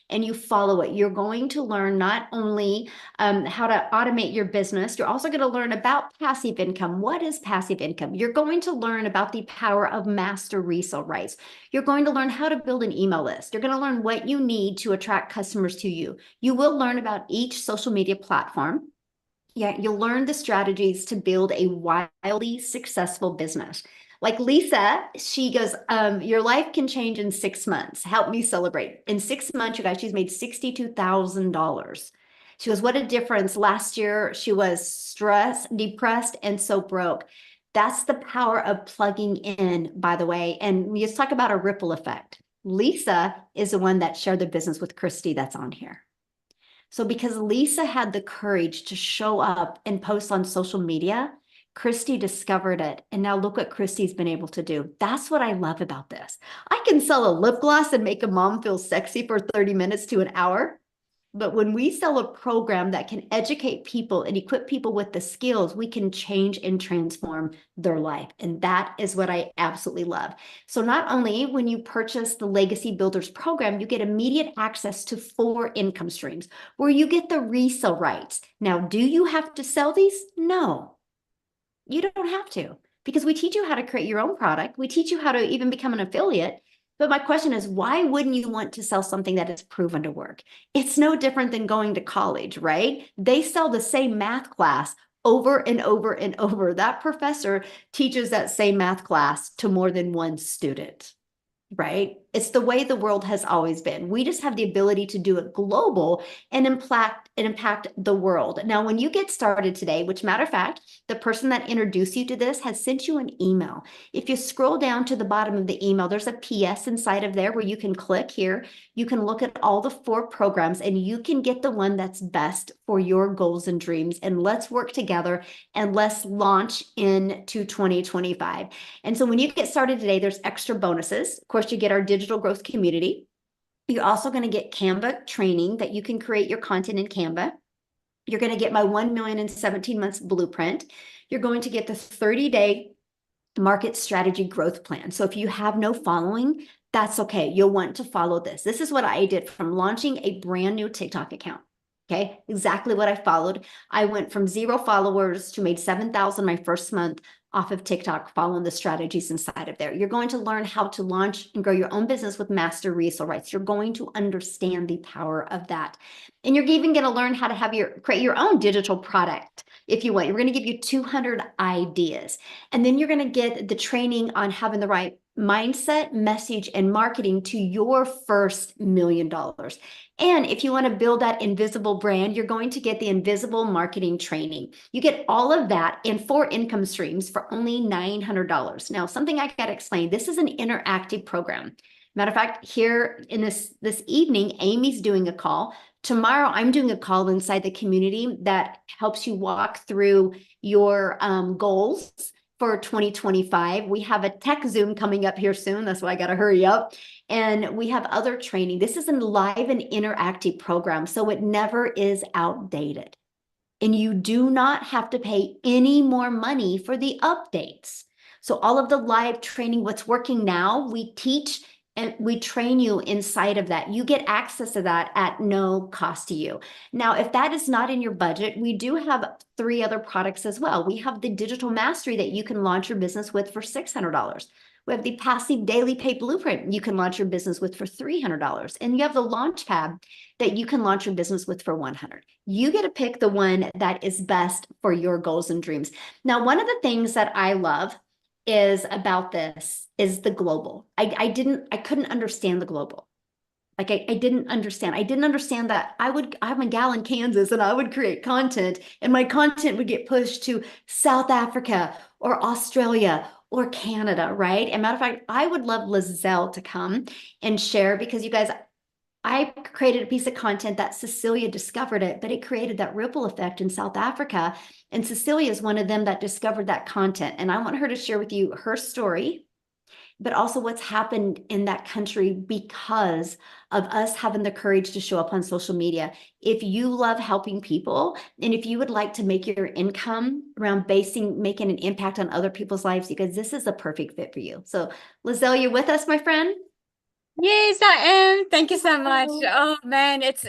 Speaker 1: and you follow it. You're going to learn not only how to automate your business, you're also going to learn about passive income. What is passive income? You're going to learn about the power of master resale rights. You're going to learn how to build an email list. You're going to learn what you need to attract customers to you. You will learn about each social media platform. Yeah, you'll learn the strategies to build a wildly successful business. Like Lisa, she goes, your life can change in 6 months. Help me celebrate. In 6 months, you guys, she's made $62,000. She goes, what a difference. Last year, she was stressed, depressed, and so broke. That's the power of plugging in, by the way. And we just talk about a ripple effect. Lisa is the one that shared the business with Christy that's on here. So because Lisa had the courage to show up and post on social media, Christy discovered it. And now look what Christy's been able to do. That's what I love about this. I can sell a lip gloss and make a mom feel sexy for 30 minutes to an hour. But when we sell a program that can educate people and equip people with the skills, we can change and transform their life. And that is what I absolutely love. So not only when you purchase the Legacy Builders program, you get immediate access to 4 income streams where you get the resale rights. Now, do you have to sell these? No, you don't have to, because we teach you how to create your own product. We teach you how to even become an affiliate. But my question is, why wouldn't you want to sell something that is proven to work? It's no different than going to college, right? They sell the same math class over and over and over. That professor teaches that same math class to more than one student, right? It's the way the world has always been. We just have the ability to do it global and impact the world. Now, when you get started today, which matter of fact, the person that introduced you to this has sent you an email. If you scroll down to the bottom of the email, there's a PS inside of there where you can click here. You can look at all the 4 programs, and you can get the one that's best for your goals and dreams. And let's work together, and let's launch into 2025. And so when you get started today, there's extra bonuses. Of course, you get our digital growth community. You're also going to get Canva training that you can create your content in Canva. You're going to get my 1 million in 17 months blueprint. You're going to get the 30-day market strategy growth plan. So if you have no following, that's okay. You'll want to follow this. This is what I did from launching a brand new TikTok account. Okay, exactly what I followed. I went from 0 followers to made 7,000 my first month off of TikTok, following the strategies inside of there. You're going to learn how to launch and grow your own business with master resale rights. You're going to understand the power of that. And you're even going to learn how to create your own digital product if you want. We're going to give you 200 ideas. And then you're going to get the training on having the right mindset, message, and marketing to your first $1 million. And if you want to build that invisible brand, you're going to get the invisible marketing training. You get all of that in 4 income streams for only $900. Now, something I got to explain, this is an interactive program. Matter of fact, here in this evening, Amy's doing a call. Tomorrow, I'm doing a call inside the community that helps you walk through your goals for 2025. We have a tech Zoom coming up here soon. That's why I got to hurry up. And we have other training. This is a live and interactive program, so it never is outdated. And you do not have to pay any more money for the updates. So all of the live training, what's working now, we teach and we train you inside of that. You get access to that at no cost to you. Now, if that is not in your budget, we do have 3 other products as well. We have the digital mastery that you can launch your business with for $600. We have the passive daily pay blueprint you can launch your business with for $300. And you have the launch pad that you can launch your business with for $100. You get to pick the one that is best for your goals and dreams. Now, one of the things that I love is about this is the global. I couldn't understand the global. Like I didn't understand. I didn't understand that I'm a gal in Kansas and I would create content and my content would get pushed to South Africa or Australia or Canada, right? And matter of fact, I would love Lizelle to come and share, because you guys, I created a piece of content that Cecilia discovered it, but it created that ripple effect in South Africa. And Cecilia is one of them that discovered that content. And I want her to share with you her story, but also what's happened in that country because of us having the courage to show up on social media. If you love helping people, and if you would like to make your income around making an impact on other people's lives, because this is a perfect fit for you. So Lizelle, you're with us, my friend?
Speaker 6: Yes, I am. Thank you so much. Oh man, it's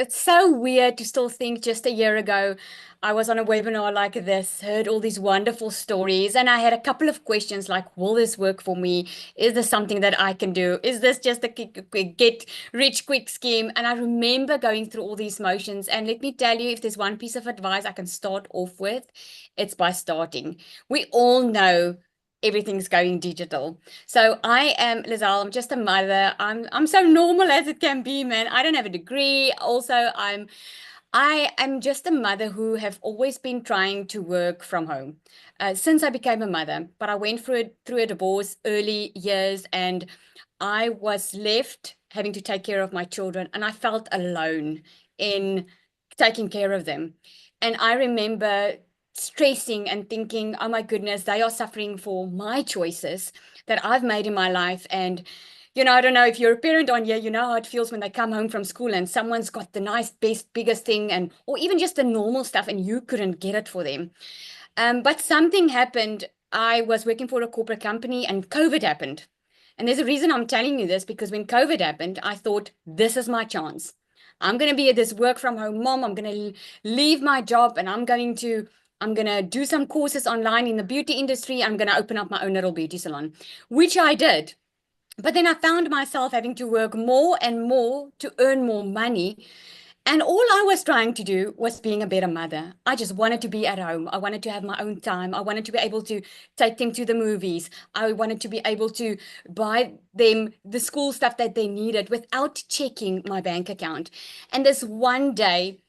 Speaker 6: so weird to still think just a year ago I was on a webinar like this, heard all these wonderful stories, and I had a couple of questions like, will this work for me? Is this something that I can do? Is this just a get rich quick scheme? And I remember going through all these motions, and let me tell you, if there's one piece of advice I can start off with, it's by starting. We all know everything's going digital. So I am Lizelle. I'm just a mother. I'm so normal as it can be, man. I don't have a degree. Also, I am just a mother who have always been trying to work from home since I became a mother. But I went through a divorce early years, and I was left having to take care of my children, and I felt alone in taking care of them. And I remember stressing and thinking, oh my goodness, they are suffering for my choices that I've made in my life. And you know, I don't know if you're a parent on here, you know how it feels when they come home from school and someone's got the nice, best, biggest thing, and or even just the normal stuff, and you couldn't get it for them. But something happened. I was working for a corporate company and COVID happened. And there's a reason I'm telling you this, because when COVID happened, I thought, this is my chance. I'm going to be this work from home mom. I'm going to leave my job and I'm going to do some courses online in the beauty industry. I'm going to open up my own little beauty salon, which I did. But then I found myself having to work more and more to earn more money. And all I was trying to do was being a better mother. I just wanted to be at home. I wanted to have my own time. I wanted to be able to take them to the movies. I wanted to be able to buy them the school stuff that they needed without checking my bank account. And this one day,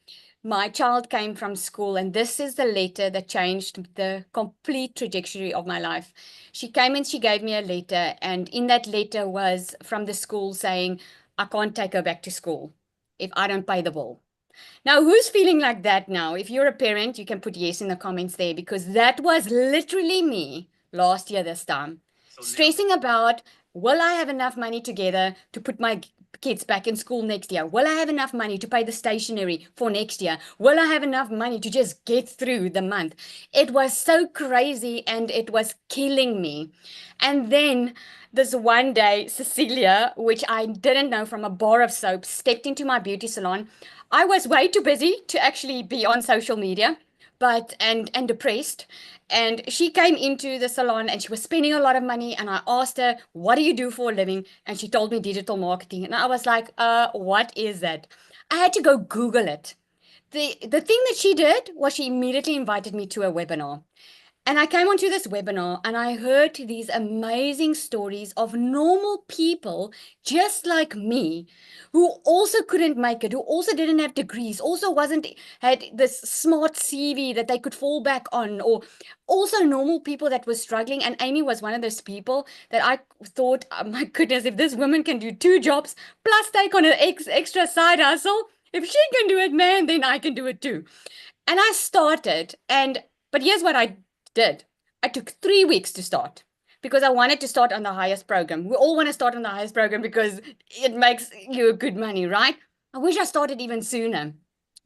Speaker 6: my child came from school, and this is the letter that changed the complete trajectory of my life. She came and she gave me a letter, and in that letter was from the school saying, I can't take her back to school if I don't pay the bill. Now, who's feeling like that now? If you're a parent, you can put yes in the comments there, because that was literally me last year this time. Stressing about, will I have enough money together to put my kids back in school next year? Will I have enough money to pay the stationery for next year? Will I have enough money to just get through the month? It was so crazy and it was killing me. And then this one day, Cecilia, which I didn't know from a bar of soap, stepped into my beauty salon. I was way too busy to actually be on social media, but and depressed. And she came into the salon and she was spending a lot of money. And I asked her, what do you do for a living? And she told me digital marketing. And I was like, what is that? I had to go Google it. The thing that she did was she immediately invited me to a webinar. And I came onto this webinar and I heard these amazing stories of normal people just like me who also couldn't make it, who also didn't have degrees, also had this smart CV that they could fall back on, or also normal people that were struggling. And Amy was one of those people that I thought, oh my goodness, if this woman can do 2 jobs plus take on an extra side hustle, if she can do it, man, then I can do it too. And I started, but here's what I did. I took 3 weeks to start because I wanted to start on the highest program. We all want to start on the highest program because it makes you good money, right? I wish I started even sooner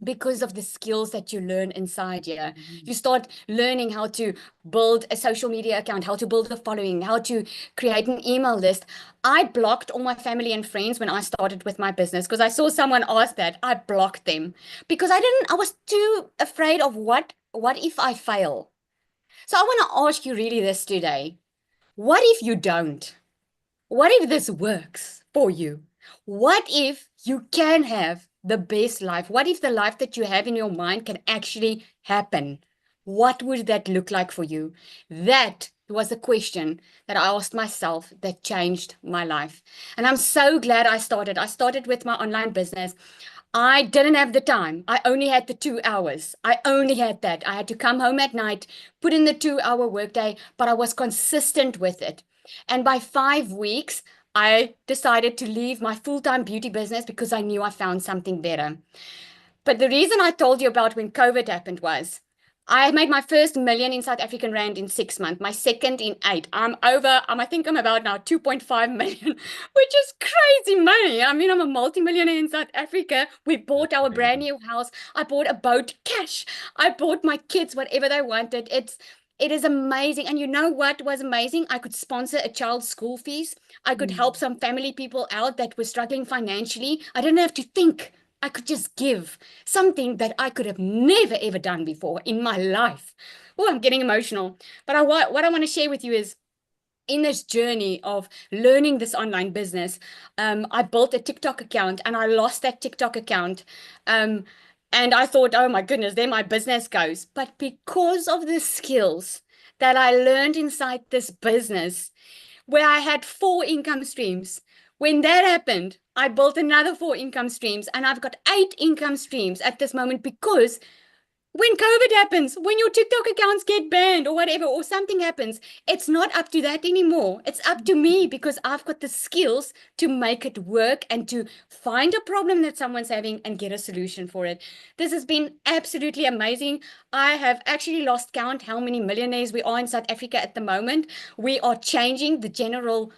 Speaker 6: because of the skills that you learn inside here. You start learning how to build a social media account, how to build a following, how to create an email list. I blocked all my family and friends when I started with my business because I saw someone ask that. I blocked them because I was too afraid of what if I fail? So I want to ask you really this today. What if you don't? What if this works for you? What if you can have the best life? What if the life that you have in your mind can actually happen? What would that look like for you? That was a question that I asked myself that changed my life. And I'm so glad I started. I started with my online business. I didn't have the time. I only had the 2 hours. I only had that. I had to come home at night, put in the 2-hour workday, but I was consistent with it. And by 5 weeks, I decided to leave my full-time beauty business because I knew I found something better. But the reason I told you about when COVID happened was I made my first million in South African rand in 6 months, my second in 8. I think I'm about now 2.5 million, which is crazy money. I mean, I'm a multimillionaire in South Africa. We bought our brand new house. I bought a boat cash. I bought my kids whatever they wanted. It is amazing. And you know what was amazing? I could sponsor a child's school fees. I could help some family people out that were struggling financially. I didn't have to think. I could just give something that I could have never, ever done before in my life. Oh, I'm getting emotional. But what I want to share with you is in this journey of learning this online business, I built a TikTok account and I lost that TikTok account. And I thought, oh my goodness, there my business goes. But because of the skills that I learned inside this business, where I had 4 income streams, when that happened, I built another 4 income streams and I've got 8 income streams at this moment because when COVID happens, when your TikTok accounts get banned or whatever, or something happens, it's not up to that anymore. It's up to me because I've got the skills to make it work and to find a problem that someone's having and get a solution for it. This has been absolutely amazing. I have actually lost count how many millionaires we are in South Africa at the moment. We are changing the generational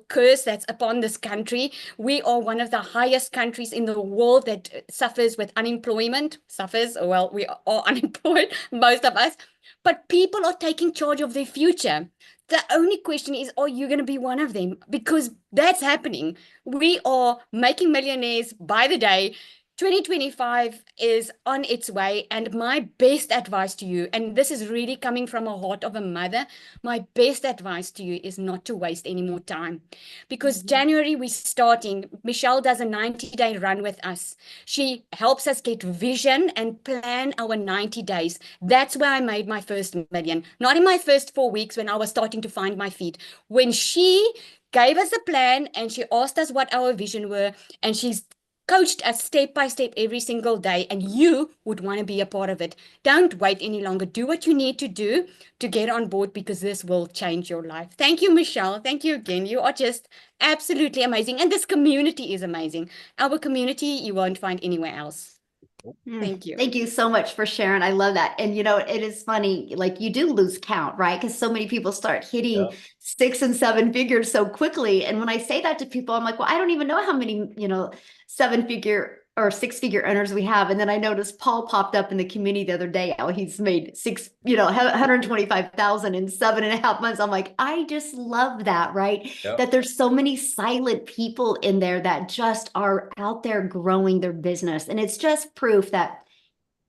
Speaker 6: curse that's upon this country. We are one of the highest countries in the world that suffers with unemployment. Well, we are unemployed, most of us, but people are taking charge of their future. The only question is, are you going to be one of them? Because that's happening. We are making millionaires by the day. 2025 is on its way, and my best advice to you, and this is really coming from a heart of a mother, my best advice to you is not to waste any more time. Because January we're starting. Michelle does a 90-day run with us. She helps us get vision and plan our 90 days. That's where I made my first million. Not in my first 4 weeks when I was starting to find my feet. When she gave us a plan and she asked us what our vision were, and she's coached us step by step every single day, and you would want to be a part of it. Don't wait any longer. Do what you need to do to get on board, because this will change your life. Thank you, Michelle. Thank you again. You are just absolutely amazing. And this community is amazing. Our community you won't find anywhere else. Thank you.
Speaker 1: Thank you so much for sharing. I love that. And it is funny, like you do lose count, right? Because so many people start hitting
Speaker 5: Yeah.
Speaker 1: 6 and 7 figures so quickly. And when I say that to people, I'm like, well, I don't even know how many, 7-figure or 6-figure earners we have. And then I noticed Paul popped up in the community the other day. How he's made 125,000 in 7.5 months. I'm like, I just love that, right?
Speaker 5: Yep.
Speaker 1: That there's so many silent people in there that just are out there growing their business. And it's just proof that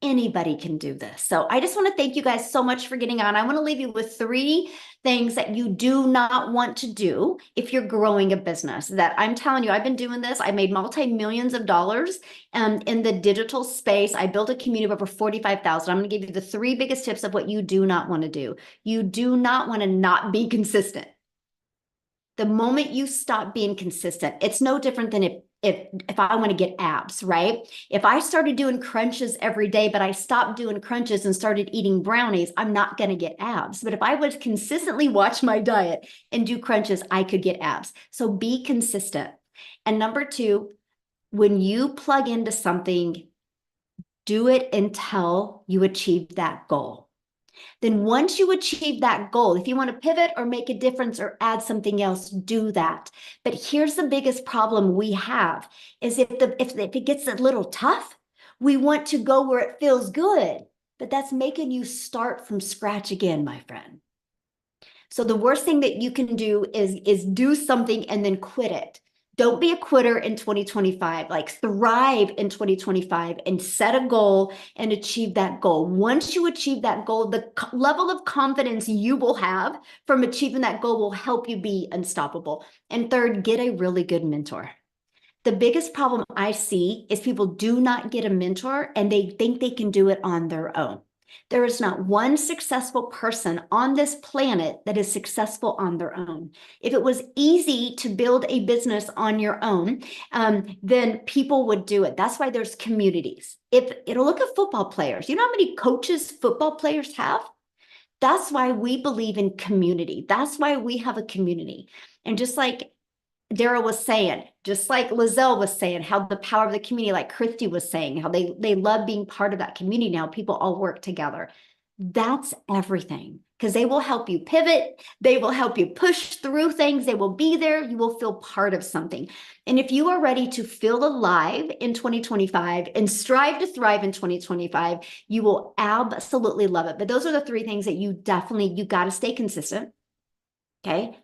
Speaker 1: anybody can do this. So I just want to thank you guys so much for getting on. I want to leave you with 3 things that you do not want to do if you're growing a business. That I'm telling you, I've been doing this. I made multi-millions of dollars in the digital space. I built a community of over 45,000. I'm going to give you the 3 biggest tips of what you do not want to do. You do not want to not be consistent. The moment you stop being consistent, it's no different than if I want to get abs, right? If I started doing crunches every day, but I stopped doing crunches and started eating brownies, I'm not going to get abs. But if I would consistently watch my diet and do crunches, I could get abs. So be consistent. And number 2, when you plug into something, do it until you achieve that goal. Then once you achieve that goal, if you want to pivot or make a difference or add something else, do that. But here's the biggest problem we have is if it gets a little tough, we want to go where it feels good, but that's making you start from scratch again, my friend. So the worst thing that you can do is do something and then quit it. Don't be a quitter in 2025, like thrive in 2025 and set a goal and achieve that goal. Once you achieve that goal, the level of confidence you will have from achieving that goal will help you be unstoppable. And 3rd, get a really good mentor. The biggest problem I see is people do not get a mentor and they think they can do it on their own. There is not one successful person on this planet that is successful on their own. If it was easy to build a business on your own, then people would do it. That's why there's communities. If it'll look at football players, you know how many coaches football players have? That's why we believe in community. That's why we have a community. And just like Dara was saying, just like Lizelle was saying, how the power of the community, like Christy was saying, how they love being part of that community now. People all work together. That's everything because they will help you pivot. They will help you push through things. They will be there. You will feel part of something. And if you are ready to feel alive in 2025 and strive to thrive in 2025, you will absolutely love it. But those are the 3 things that you got to stay consistent. Okay.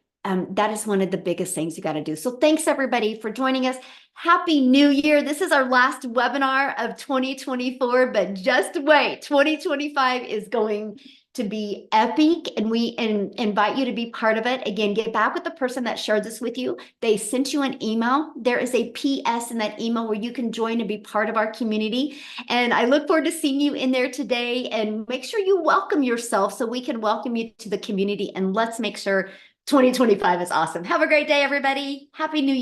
Speaker 1: That is one of the biggest things you got to do. So thanks everybody for joining us. Happy New Year. This is our last webinar of 2024, but just wait, 2025 is going to be epic and we invite you to be part of it. Again, get back with the person that shared this with you. They sent you an email. There is a PS in that email where you can join and be part of our community. And I look forward to seeing you in there today and make sure you welcome yourself so we can welcome you to the community and let's make sure 2025 is awesome. Have a great day, everybody. Happy New Year.